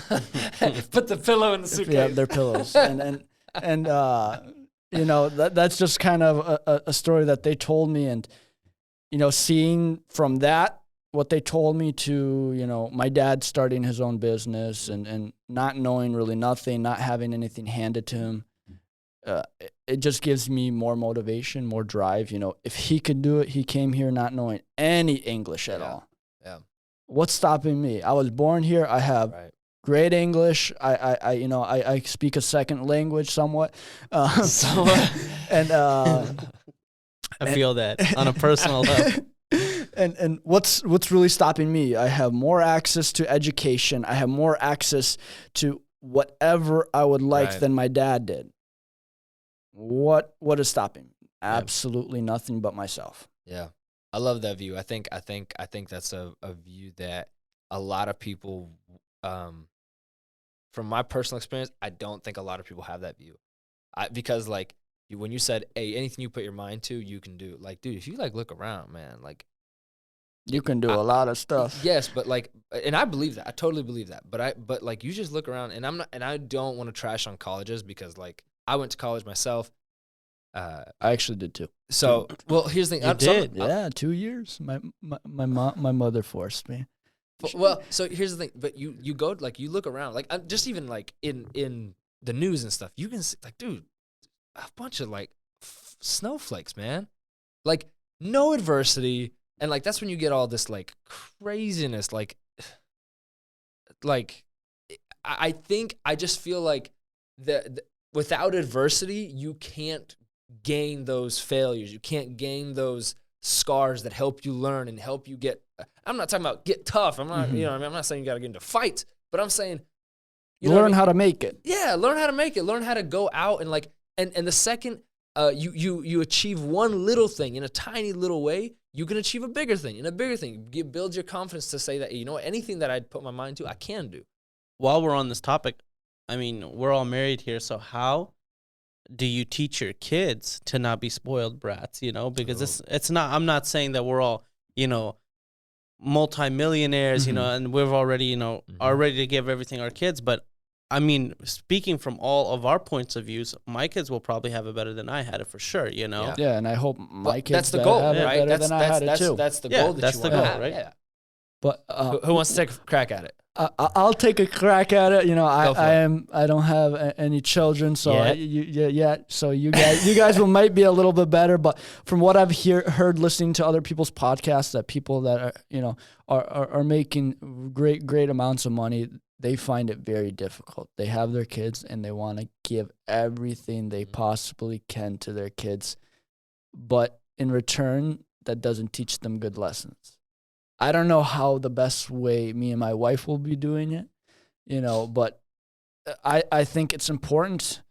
put the pillow in the suitcase. Yeah, their pillows, and you know, that's just kind of a story that they told me, and you know, seeing from that what they told me to, you know, my dad starting his own business and not knowing really nothing, not having anything handed to him. It just gives me more motivation, more drive. You know, if he could do it, he came here not knowing any English at all. Yeah. What's stopping me? I was born here. I have great English. I speak a second language somewhat. And I feel that on a personal level. And what's really stopping me? I have more access to education. I have more access to whatever I would like than my dad did. What is stopping me? Absolutely nothing but myself. Yeah. I love that view. I think that's a view that a lot of people, from my personal experience, I don't think a lot of people have that view. Because like when you said, hey, anything you put your mind to, you can do. Like, dude, if you like look around, man, like you can do a lot of stuff. Yes, but like, and I believe that. I totally believe that. But like, you just look around, and I don't want to trash on colleges because like I went to college myself. I actually did too. So, well, here's the thing. You did? Yeah, 2 years. My mother forced me. Well, so here's the thing. But you go, like, you look around, like, just even like in the news and stuff, you can see, like, dude, a bunch of like snowflakes, man. Like, no adversity, and like that's when you get all this like craziness. Like I think I just feel like the without adversity, you can't gain those failures. You can't gain those scars that help you learn and help you get. I'm not talking about get tough. I'm not, you know, I'm not saying you got to get into fights, but I'm saying you learn how to make it. Yeah, learn how to make it. Learn how to go out and like, and the second you achieve one little thing in a tiny little way, you can achieve a bigger thing and a bigger thing. It builds your confidence to say that, you know what, anything that I'd put my mind to, I can do. While we're on this topic, I mean, we're all married here, so how do you teach your kids to not be spoiled brats, you know? Because it's not, I'm not saying that we're all, you know, multimillionaires, you know, and we've already, you know, are ready to give everything our kids. But I mean, speaking from all of our points of views, my kids will probably have it better than I had it for sure, you know? Yeah, and I hope my kids that's the goal, have it right? better than I had it too. That's the goal that's the goal, right? Yeah. But who wants to take a crack at it? I'll take a crack at it. You know, I don't have any children, so so you guys might be a little bit better. But from what I've heard listening to other people's podcasts, that people that are, you know, are making great amounts of money, they find it very difficult. They have their kids and they want to give everything they possibly can to their kids, but in return, that doesn't teach them good lessons. I don't know how the best way me and my wife will be doing it, you know, but I think it's important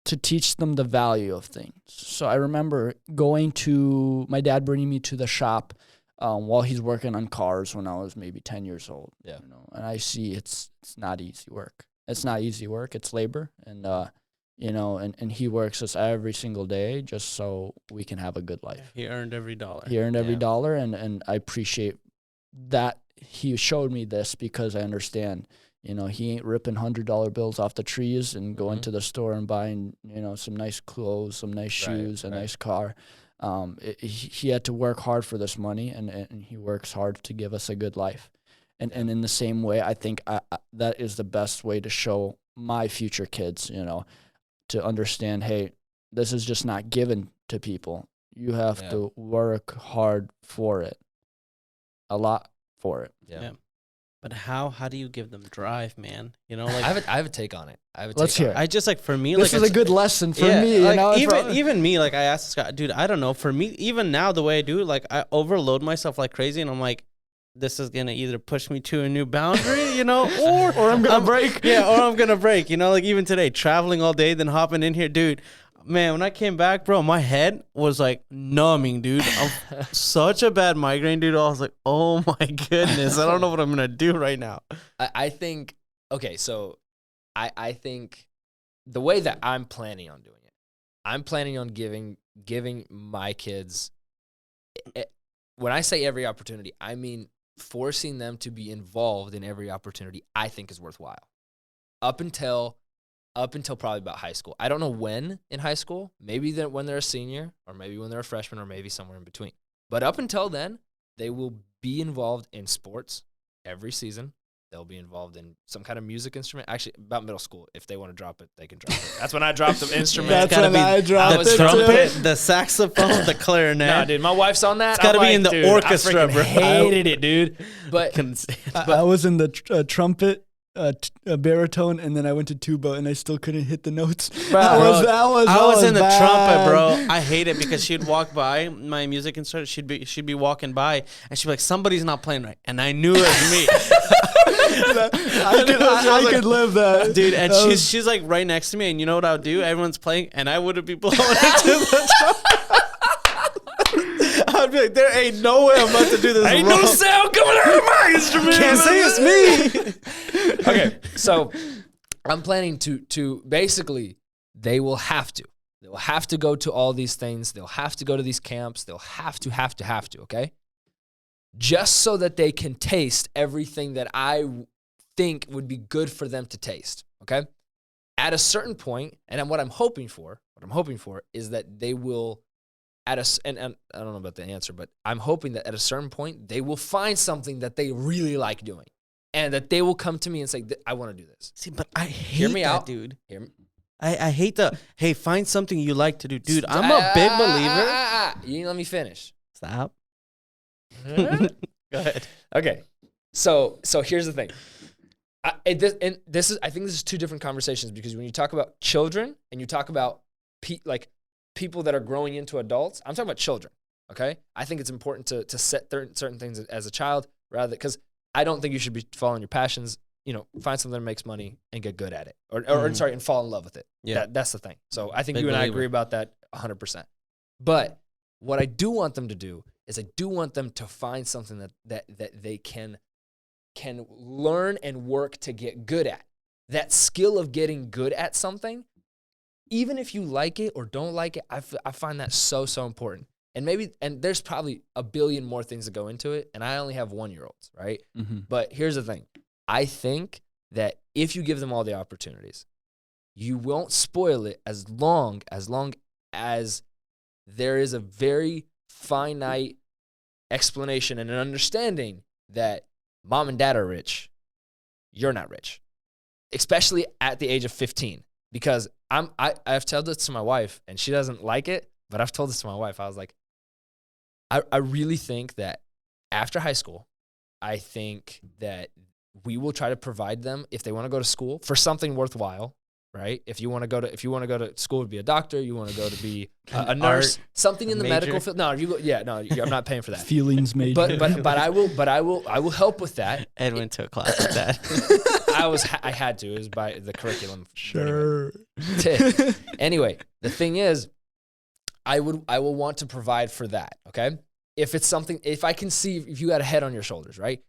to teach them the value of things. So I remember going to my dad bringing me to the shop while he's working on cars when I was maybe 10 years old. Yeah. You know, and I see it's not easy work. It's not easy work. It's labor. And, you know, and he works us every single day just so we can have a good life. He earned every dollar. He earned every dollar, and I appreciate that he showed me this because I understand, you know, he ain't ripping $100 bills off the trees and going to the store and buying, you know, some nice clothes, some nice shoes, a nice car. He had to work hard for this money, and he works hard to give us a good life. And in the same way, I think that is the best way to show my future kids, you know, to understand, hey, this is just not given to people. You have to work hard for it, a lot for it. Yeah. But how do you give them drive, man? You know, like I have a take on it. Let's hear it. I just, like, for me, this like, is a good lesson for me. Like, you know, even me, like, I asked Scott, dude, I don't know. For me, even now, the way I do it, like, I overload myself like crazy, and I'm like, this is gonna either push me to a new boundary, you know, or I'm gonna break. Yeah, or I'm gonna break. You know, like even today, traveling all day, then hopping in here, dude. Man, when I came back, bro, my head was like numbing, dude. Such a bad migraine, dude. I was like, oh my goodness, I don't know what I'm gonna do right now. I think, okay, so I think the way that I'm planning on doing it, I'm planning on giving my kids, when I say every opportunity, I mean forcing them to be involved in every opportunity I think is worthwhile. Up until probably about high school. I don't know when in high school, maybe when they're a senior, or maybe when they're a freshman, or maybe somewhere in between. But up until then, they will be involved in sports every season. They'll be involved in some kind of music instrument. Actually, about middle school, if they want to drop it, they can drop it. That's when I dropped the instrument. That's when I dropped the it trumpet, too. the saxophone, the clarinet. Nah, dude, my wife's on that. It's gotta be in the orchestra, I bro. hated it, dude. But I was in the trumpet, baritone, and then I went to tuba, and I still couldn't hit the notes. I was in the bad. trumpet, bro. I hate it because she'd walk by my music instructor. She'd be walking by, and she'd be like, "Somebody's not playing right," and I knew it was me. I could live that, dude. And she's like right next to me, and you know what I would do? Everyone's playing, and I wouldn't be blowing into the trumpet. I'd be like, there ain't no way I'm about to do this. Ain't wrong. no sound coming out of my instrument. Can't say it's me. okay, so I'm planning to basically, they will have to. They will have to go to all these things. They'll have to go to these camps. They'll have to, okay? Just so that they can taste everything that I think would be good for them to taste, okay? At a certain point, and what I'm hoping for is that they will, and I don't know about the answer, but I'm hoping that at a certain point, they will find something that they really like doing, and that they will come to me and say, I want to do this. See, but I hate me that, out. dude. Hear me. I hate the, hey, find something you like to do. Dude, I'm a big believer. You didn't let me finish. Stop. Go ahead. Okay. So here's the thing. I think this is two different conversations, because when you talk about children and you talk about people that are growing into adults, I'm talking about children. Okay. I think it's important to set certain things as a child, because I don't think you should be following your passions. Find something that makes money and get good at it, and fall in love with it. Yeah. That's the thing. So I think Big you and I believer. agree about that 100%. But what I do want them to do is I do want them to find something that they can learn and work to get good at. That skill of getting good at something, even if you like it or don't like it, I find that so important. And there's probably a billion more things that go into it, and I only have 1-year-olds, right? Mm-hmm. But here's the thing. I think that if you give them all the opportunities, you won't spoil it as long as there is a very finite explanation and an understanding that mom and dad are rich, you're not rich, especially at the age of 15. Because I've told this to my wife, and she doesn't like it, but I've told this to my wife. I was like, I really think that after high school, I think that we will try to provide them, if they want to go to school, for something worthwhile, right? If you want to go to school to be a doctor, you want to go to be a nurse, something in the major. medical field. No, I'm not paying for that. Feelings major. But I will help with that. Ed went to a class with that. I had to. It was by the curriculum. Sure. Anyway, the thing is, I will want to provide for that. Okay, if I can see if you got a head on your shoulders, right?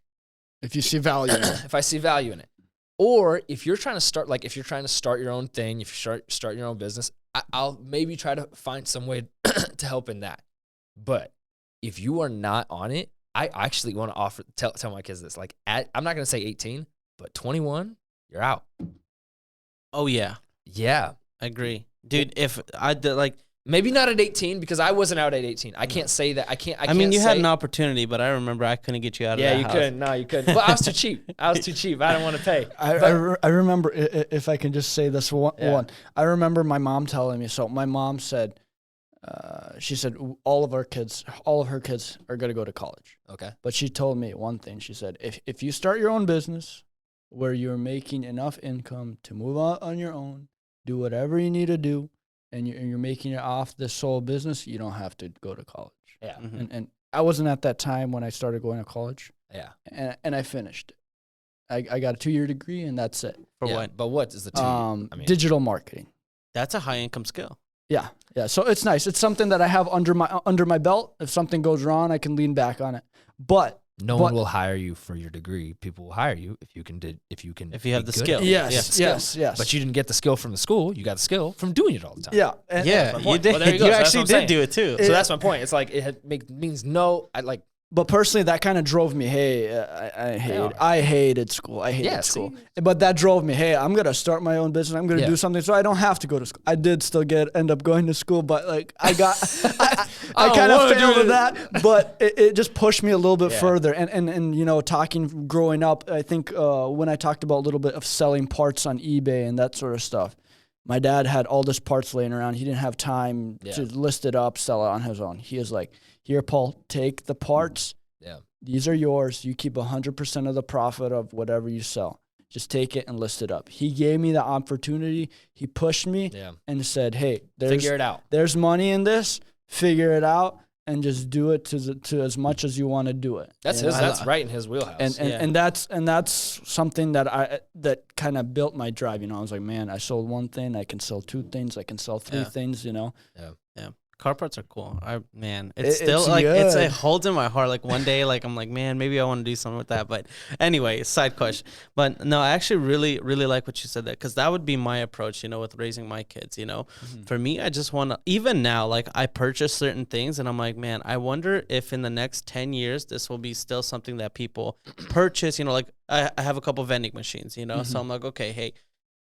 If you see value in it. If I see value in it, or if you're trying to start your own thing, if you start your own business, I'll maybe try to find some way to help in that. But if you are not on it, I actually want to tell my kids this. I'm not gonna say 18, but 21, you're out. Oh yeah, Yeah. I agree, dude. If I did Maybe not at 18, because I wasn't out at 18. I can't say that. I mean, you had say- an opportunity, but I remember I couldn't get you out of Yeah, that you house. couldn't. No, you couldn't. Well, I was too cheap. I didn't want to pay. I remember, if I can just say this one. I remember my mom telling me. So my mom said, she said all of her kids are going to go to college. Okay. But she told me one thing. She said, if you start your own business where you're making enough income to move out on your own, do whatever you need to do, and you're making it off this sole business, you don't have to go to college. Yeah. Mhm. And I wasn't at that time when I started going to college, Yeah. and I finished. I got a 2-year degree, and that's it. For Yeah, what? But what is the two? Digital marketing. That's a high income skill. Yeah. So it's nice. It's something that I have under my belt. If something goes wrong, I can lean back on it. But no one will hire you for your degree. People will hire you if you have the skill. Yes. But you didn't get the skill from the school. You got the skill from doing it all the time. Yeah. You did. Well, you actually did do it too. So that's my point. It's like means no. But personally, that kind of drove me. Hey, I hated school. I hated school. But that drove me. Hey, I'm gonna start my own business. I'm gonna do something so I don't have to go to school. I did still end up going to school, but like I kind of failed at that. But it just pushed me a little bit further. And you know, talking growing up, I think when I talked about a little bit of selling parts on eBay and that sort of stuff. My dad had all this parts laying around. He didn't have time to list it up, sell it on his own. He was like, here, Paul, take the parts. Yeah. These are yours. You keep 100% of the profit of whatever you sell. Just take it and list it up. He gave me the opportunity. He pushed me and said, hey, figure it out. There's money in this. Figure it out and just do it to as much as you want to do it. That's right in his wheelhouse. And that's something that kind of built my drive. You know, I was like, man, I sold one thing, I can sell two things, I can sell three things. You know. Yeah. Car parts are cool. It's still like good. It holds in my heart. Like one day, like I'm like, man, maybe I want to do something with that. But anyway, side question. But no, I actually really, really like what you said there, because that would be my approach, you know, with raising my kids. You know, for me, I just want to. Even now, like I purchase certain things, and I'm like, man, I wonder if in the next 10 years this will be still something that people purchase. You know, like I have a couple vending machines. You know, so I'm like, okay, hey.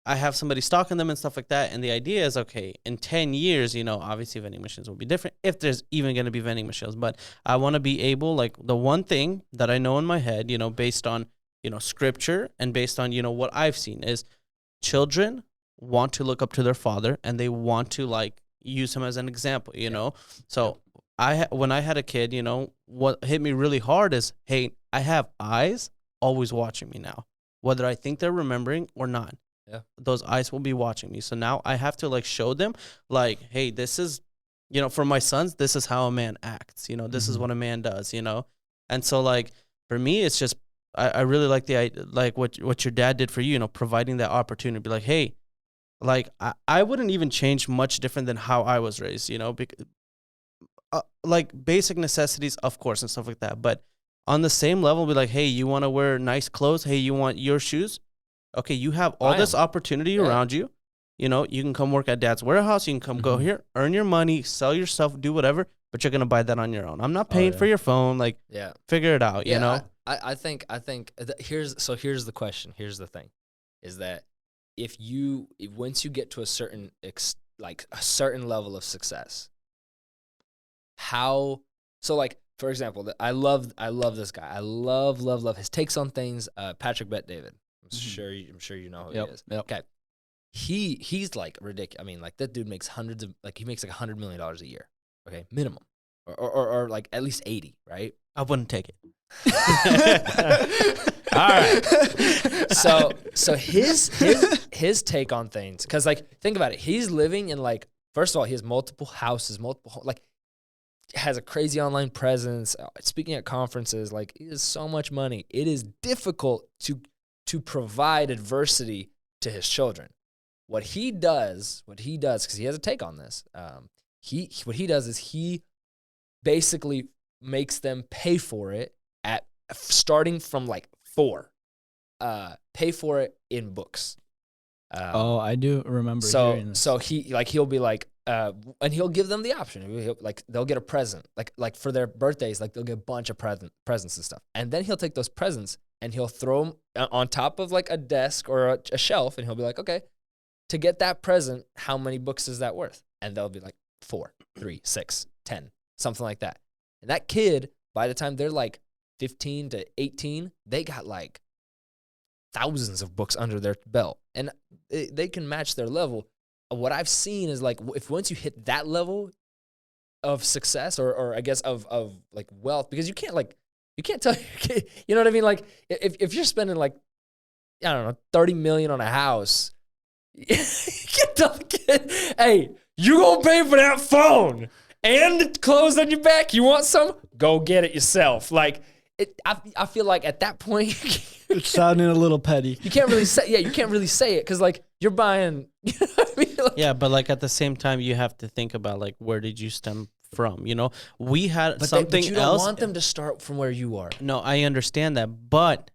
I have somebody stocking them and stuff like that. And the idea is, okay, in 10 years, you know, obviously vending machines will be different if there's even going to be vending machines. But I want to be able, like the one thing that I know in my head, you know, based on, you know, scripture and based on, you know, what I've seen is children want to look up to their father and they want to like use him as an example, you know. So when I had a kid, you know, what hit me really hard is, hey, I have eyes always watching me now, whether I think they're remembering or not. Yeah. Those eyes will be watching me. So now I have to like show them like, hey, this is, you know, for my sons, this is how a man acts, you know, this is what a man does, you know? And so like, for me, it's just, I really like like what your dad did for you, you know, providing that opportunity, be like, hey, like I wouldn't even change much different than how I was raised, you know, because like basic necessities, of course, and stuff like that. But on the same level, be like, hey, you want to wear nice clothes? Hey, you want your shoes? Okay, you have all this opportunity around you. You know, you can come work at dad's warehouse. You can come go here, earn your money, sell yourself, do whatever, but you're going to buy that on your own. I'm not paying for your phone. Like, figure it out, you know? I think here's the question. Here's the thing is that once you get to a certain, a certain level of success, for example, I love this guy. I love his takes on things. Patrick Bet-David. I'm sure you know who he is. Yep. Okay. He's like ridiculous. I mean, like that dude makes he makes like $100 million a year. Okay, minimum, or like at least 80, right? I wouldn't take it. All right. So his take on things, because like think about it. He's living in like, first of all, he has multiple houses, has a crazy online presence, speaking at conferences. Like he has so much money. It is difficult to provide adversity to his children. What he does, because he has a take on this, what he does is he basically makes them pay for it starting from like 4. Pay for it in books. I do remember hearing this. So he'll be like, and he'll give them the option. They'll get a present, like for their birthdays, like they'll get a bunch of presents and stuff. And then he'll take those presents and he'll throw them on top of like a desk or a shelf, and he'll be like, okay, to get that present, how many books is that worth? And they'll be like 4, 3, 6, 10, something like that. And that kid, by the time they're like 15 to 18, they got like thousands of books under their belt, and they can match their level. What I've seen is like, if once you hit that level of success or I guess of like wealth, because you can't tell your kid, you know what I mean? Like if you're spending like, I don't know, 30 million on a house, you can't tell the kid, hey, you gonna pay for that phone and the clothes on your back. You want some? Go get it yourself. Like I feel like at that point, It's sounding a little petty. you can't really say it because like you're buying. You know what I mean? Like, Yeah, but like at the same time, you have to think about like where did you stem from? You know, we had but something you don't else. want them to start from where you are. No, I understand that, but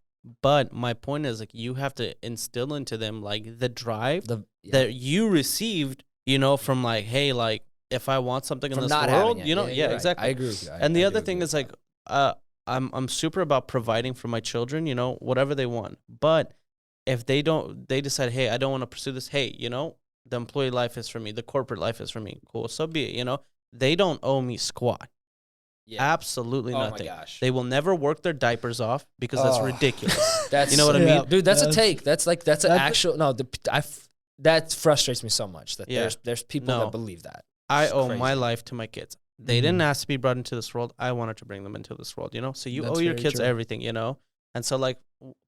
my point is like you have to instill into them like the drive that you received, you know, from like, hey, like if I want something in From this not world, having it. you know, Yeah, right. exactly. I agree with you. And the I other do thing agree is with like, I'm super about providing for my children, you know, whatever they want. But if they decide, hey, I don't want to pursue this. Hey, you know, the employee life is for me. The corporate life is for me. Cool. So be it, you know, they don't owe me squat. Yeah. absolutely nothing. Oh my gosh. They will never work their diapers off because that's ridiculous. That's You know what I mean? dude. That's a That's- take. That's an actual. No, that frustrates me so much that Yeah. there's people No. that believe that. I It's owe crazy. my life to my kids. They didn't ask to be brought into this world. I wanted to bring them into this world, you know? So you That's owe your very kids true. everything, you know? And so, like,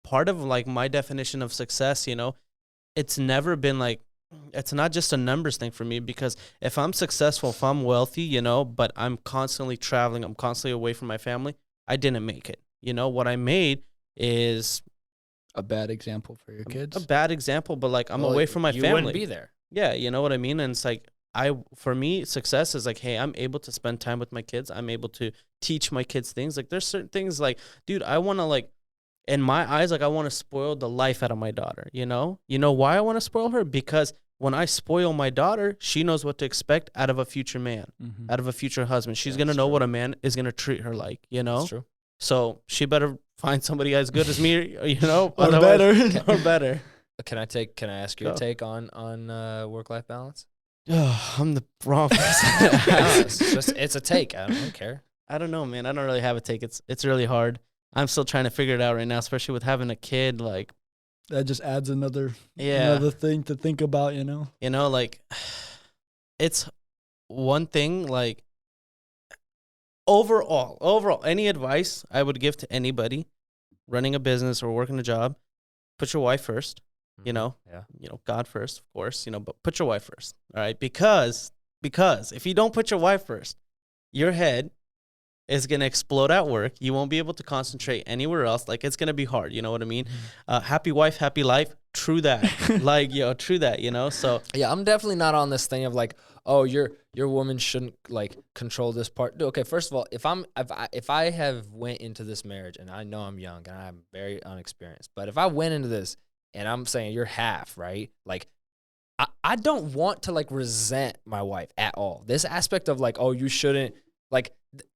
part of, like, my definition of success, you know, it's never been, like, it's not just a numbers thing for me because if I'm successful, if I'm wealthy, you know, but I'm constantly traveling, I'm constantly away from my family, I didn't make it. You know, what I made is A bad example for your kids. a bad example, but, like, I'm Well, away from my you family. wouldn't be there. Yeah, you know what I mean? And it's like for me, success is like, hey, I'm able to spend time with my kids. I'm able to teach my kids things. Like there's certain things like, dude, I want to like, in my eyes, like I want to spoil the life out of my daughter, you know? You know why I want to spoil her? Because when I spoil my daughter, she knows what to expect out of a future man, out of a future husband. She's going to know what a man is going to treat her like, you know? That's true. So she better find somebody as good as me, you know? Or Otherwise- better. or better. Can I ask your Go. take on work-life balance? I'm the wrong person. No, it's a take. I don't care. I don't know, man. I don't really have a take. It's really hard. I'm still trying to figure it out right now, especially with having a kid. Like, That just adds another thing to think about, you know? you know, like it's one thing. Like overall, any advice I would give to anybody running a business or working a job, put your wife first. You know, Yeah. you know, God first, of course. You know, but put your wife first. All right, because if you don't put your wife first, your head is going to explode at work. You won't be able to concentrate anywhere else. Like, it's going to be hard. You know what I mean? Happy wife, happy life. True that. Like, true that, you know? So, Yeah, I'm definitely not on this thing of like, oh, your woman shouldn't like control this part. Okay, first of all, if I have went into this marriage and I know I'm young and I'm very unexperienced, but if I went into this and I'm saying you're half, right? Like, I don't want to like resent my wife at all. This aspect of like, oh, you shouldn't like,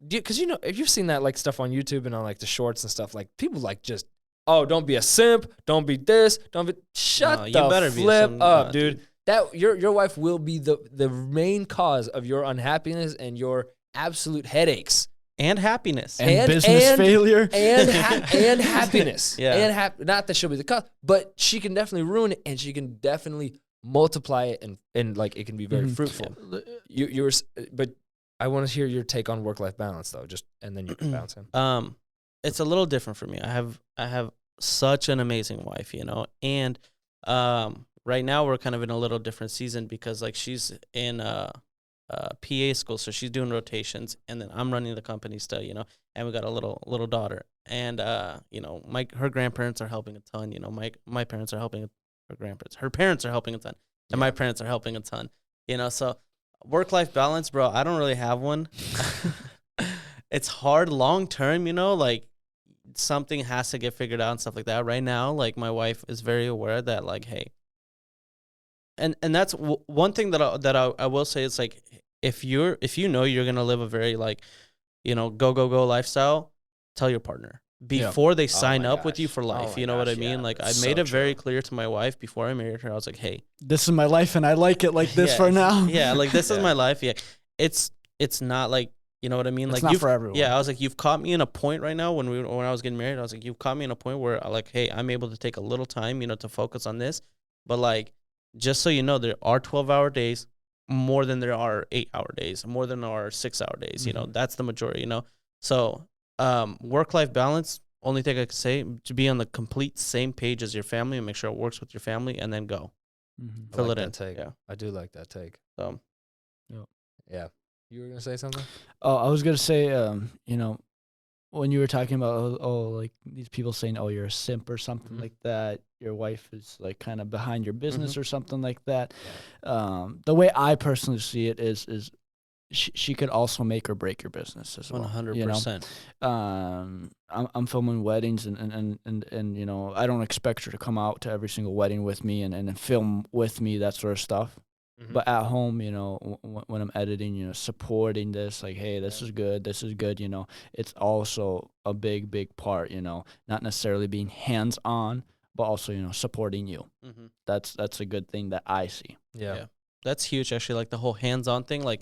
because you know, if you've seen that like stuff on YouTube and on like the shorts and stuff, like people like just, oh, don't be a simp, don't be this, don't be, shut No, you the better be a flip simp. up, No, dude. That your wife will be the main cause of your unhappiness and your absolute headaches. and happiness. And business failure. and happiness. Yeah. And not that she'll be the cause, but she can definitely ruin it, and she can definitely multiply it, and like it can be very fruitful. But I want to hear your take on work-life balance, though. And then you can bounce in. It's a little different for me. I have such an amazing wife, you know, and right now we're kind of in a little different season because like she's in PA school, so she's doing rotations, and then I'm running the company still, you know, and we got a little daughter, and you know, her grandparents are helping a ton, you know, my parents are helping her parents are helping a ton, and my parents are helping a ton, you know, so work-life balance, bro, I don't really have one. It's hard long term, you know, like something has to get figured out and stuff like that. Right now, like my wife is very aware that like, hey, and that's one thing that I will say is like, if you know you're gonna live a very like, you know, go lifestyle, tell your partner before they sign my up with you gosh. for life. Oh You my know what I gosh, mean? yeah. Like I That's made so it very true. clear to my wife before I married her. I was like, hey, This is my life, and I like it like this yeah, for now. Yeah, like this is Yeah. my life. Yeah, it's not like, you know what I mean? It's Like not for everyone. Yeah, I was like, you've caught me in a point right now when I was getting married. I was like, you've caught me in a point where like, hey, I'm able to take a little time, you know, to focus on this. But like, just so you know, there are 12-hour days more than there are 8-hour days, more than there are 6-hour days. You know, that's the majority. You know, so work-life balance. Only thing I could say, to be on the complete same page as your family and make sure it works with your family, and then go. Mhm. I Fill like it in. that take. Yeah. I do like that take. So Yeah. You were gonna say something? Oh, I was gonna say, you know, when you were talking about, like these people saying, oh, you're a simp or something like that, your wife is like kind of behind your business or something like that. The way I personally see it is she could also make or break your business as well. 100%. I'm filming weddings and you know, I don't expect her to come out to every single wedding with me and film with me, that sort of stuff. But at home, you know, when I'm editing, you know, supporting this, like, hey, this is good, you know, it's also a big part, you know, not necessarily being hands-on, but also, you know, supporting you. That's a good thing that I see. Yeah. That's huge, actually, like the whole hands-on thing. Like,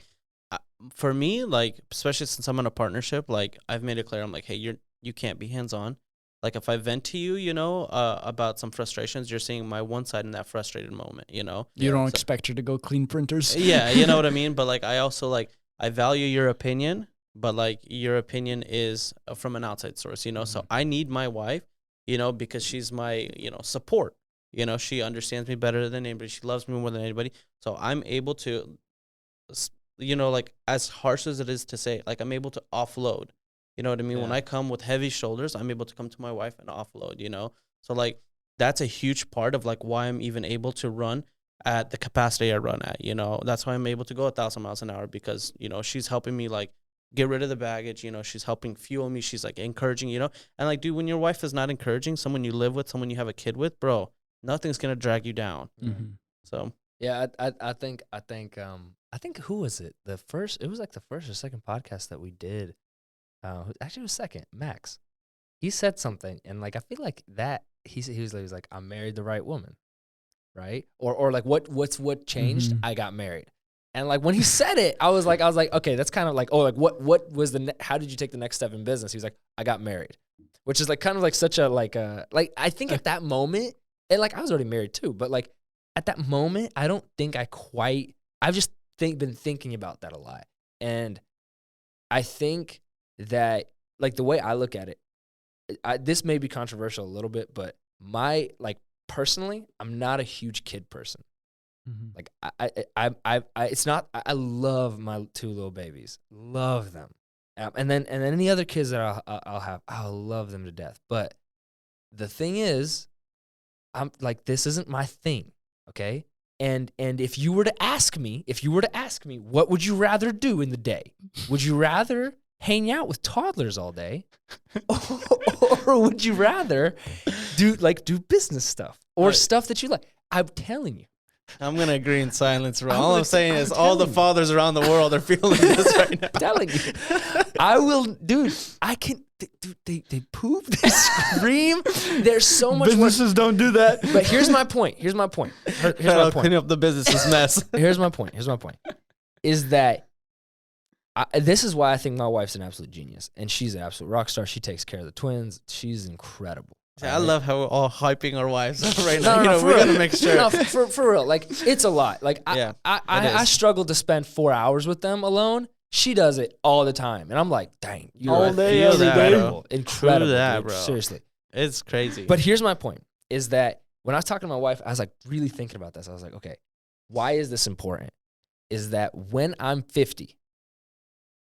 for me, like, especially since I'm in a partnership, like, I've made it clear, I'm like, hey, you can't be hands-on. Like, if I vent to you, you know, about some frustrations, you're seeing my one side in that frustrated moment, you know? You don't expect her to go clean printers? Yeah, you know what I mean? But, like, I also, like, I value your opinion, but, like, your opinion is from an outside source, you know? So I need my wife, you know, because she's my, you know, support. You know, she understands me better than anybody. She loves me more than anybody. So I'm able to, you know, like, as harsh as it is to say, like, I'm able to offload. You know what I mean? When I come with heavy shoulders, I'm able to come to my wife and offload, you know? So, like, that's a huge part of, like, why I'm even able to run at the capacity I run at, you know? That's why I'm able to go 1,000 miles an hour because, you know, she's helping me, like, get rid of the baggage, you know? She's helping fuel me. She's, like, encouraging, you know? And, like, dude, when your wife is not encouraging, someone you live with, someone you have a kid with, bro, nothing's going to drag you down. So. Yeah, I think who was it? It was like the first or second podcast that we did. Actually, it was second. Max, he said something, and like I feel like that he was like, I married the right woman, right? Or like what changed? I got married, and like when he said it, I was like, okay, that's kind of like, oh, like what was how did you take the next step in business? He was like, I got married, which is like kind of like such a like I think at that moment, and like I was already married too, but like at that moment, I don't think I've just been thinking about that a lot, and I think that, like, the way I look at it, this may be controversial a little bit, but personally, I'm not a huge kid person. Like, it's not, I love my 2 little babies, love them. And then any other kids that I'll have, I'll love them to death. But the thing is, I'm like, this isn't my thing, okay? And if you were to ask me, what would you rather do in the day? Would you rather hang out with toddlers all day, or would you rather do business stuff or stuff that you like? I'm telling you. I'm going to agree in silence, bro. All I'm saying is all the fathers around the world are feeling this right now. I'm telling you. I will, dude, I can, they poop, they scream. There's so much Businesses don't do that. But here's my point. Here's my point. Clean up the business's mess. Here's my point. Is that this is why I think my wife's an absolute genius, and she's an absolute rock star. She takes care of the twins. She's incredible. I love how we're all hyping our wives right now. We gotta make sure. No, for real. Like, it's a lot. Like, I struggle to spend 4 hours with them alone. She does it all the time, and I'm like, dang, you're all day, every day. Incredible, that, dude. bro. Seriously, it's crazy. But here's my point: is that when I was talking to my wife, I was like really thinking about this. I was like, okay, why is this important? Is that when I'm 50,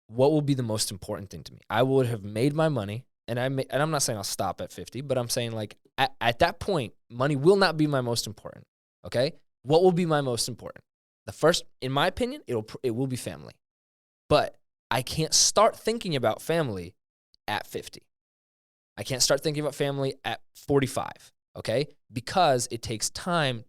what will be the most important thing to me? I would have made my money. And I'm not saying I'll stop at 50, but I'm saying, like, at that point, money will not be my most important, okay? What will be my most important? The first, in my opinion, it will be family. But I can't start thinking about family at 50. I can't start thinking about family at 45, okay? Because it takes time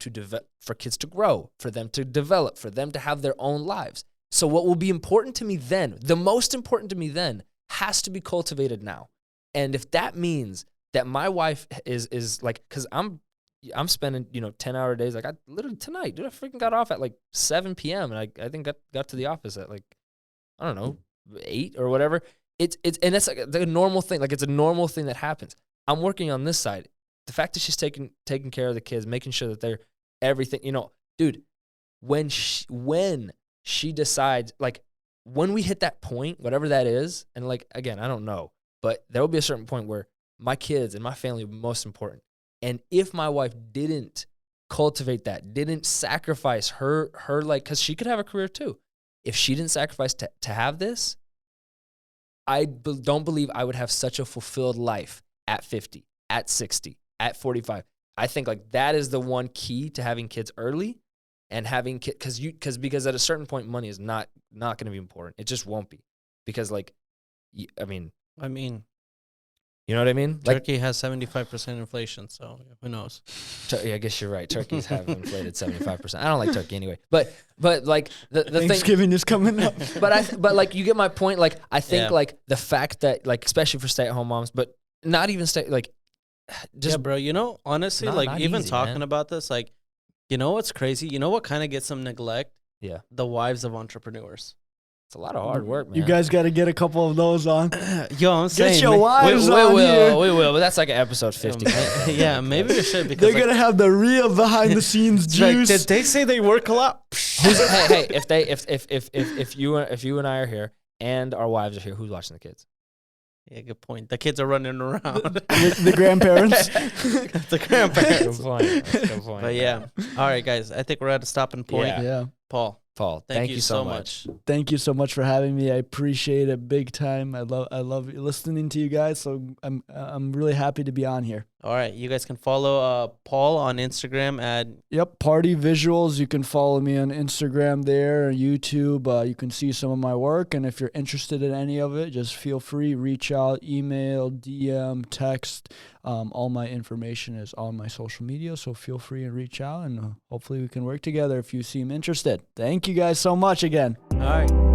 for kids to grow, for them to develop, for them to have their own lives. So what will be important to me then, the most important to me then, has to be cultivated now. And if that means that my wife is like, because I'm spending 10-hour days. Like, I literally tonight, dude, I freaking got off at like 7 p.m. and I think got to the office at like, I don't know, 8 or whatever. It's like a normal thing. Like, it's a normal thing that happens. I'm working on this side. The fact that she's taking care of the kids, making sure that they're everything. Dude, when she decides, like, when we hit that point, whatever that is, and like, again, I don't know. But there will be a certain point where my kids and my family will be most important. And if my wife didn't cultivate that, didn't sacrifice her like, because she could have a career too. If she didn't sacrifice to have this, don't believe I would have such a fulfilled life at 50, at 60, at 45. I think like that is the one key to having kids early and having kids because at a certain point money is not going to be important. It just won't be because like I mean, you know what I mean? Like, Turkey has 75% inflation, so who knows? Yeah, I guess you're right. Turkeys have inflated 75%. I don't like turkey anyway. But like the Thanksgiving is coming up. but like you get my point. Like I think like the fact that like especially for stay-at-home moms, but not even just bro. You know, honestly, like even easy, talking man. about this, like, you know what's crazy? You know what kind of gets some neglect? Yeah, the wives of entrepreneurs. it's a lot of hard work, man. You guys got to get a couple of those on. Yo, I'm saying, Get your wives we on here. will, but that's like an episode 50. Yeah, maybe we should because They're like, gonna have the real behind the scenes juice. did they say they work a lot? hey, if you and I are here and our wives are here, who's watching the kids? Yeah, good point. The kids are running around. the grandparents. The grandparents. Good point. But yeah, all right, guys. I think we're at a stopping point. Yeah. Paul, Thank you so much. Thank you so much for having me. I appreciate it big time. I love listening to you guys. So I'm really happy to be on here. All right, you guys can follow Paul on Instagram at Party Visuals. You can follow me on Instagram there, YouTube. You can see some of my work, and if you're interested in any of it, just feel free, reach out, email, DM, text. All my information is on my social media, so feel free and reach out, and hopefully we can work together if you seem interested. Thank you guys so much again. all right.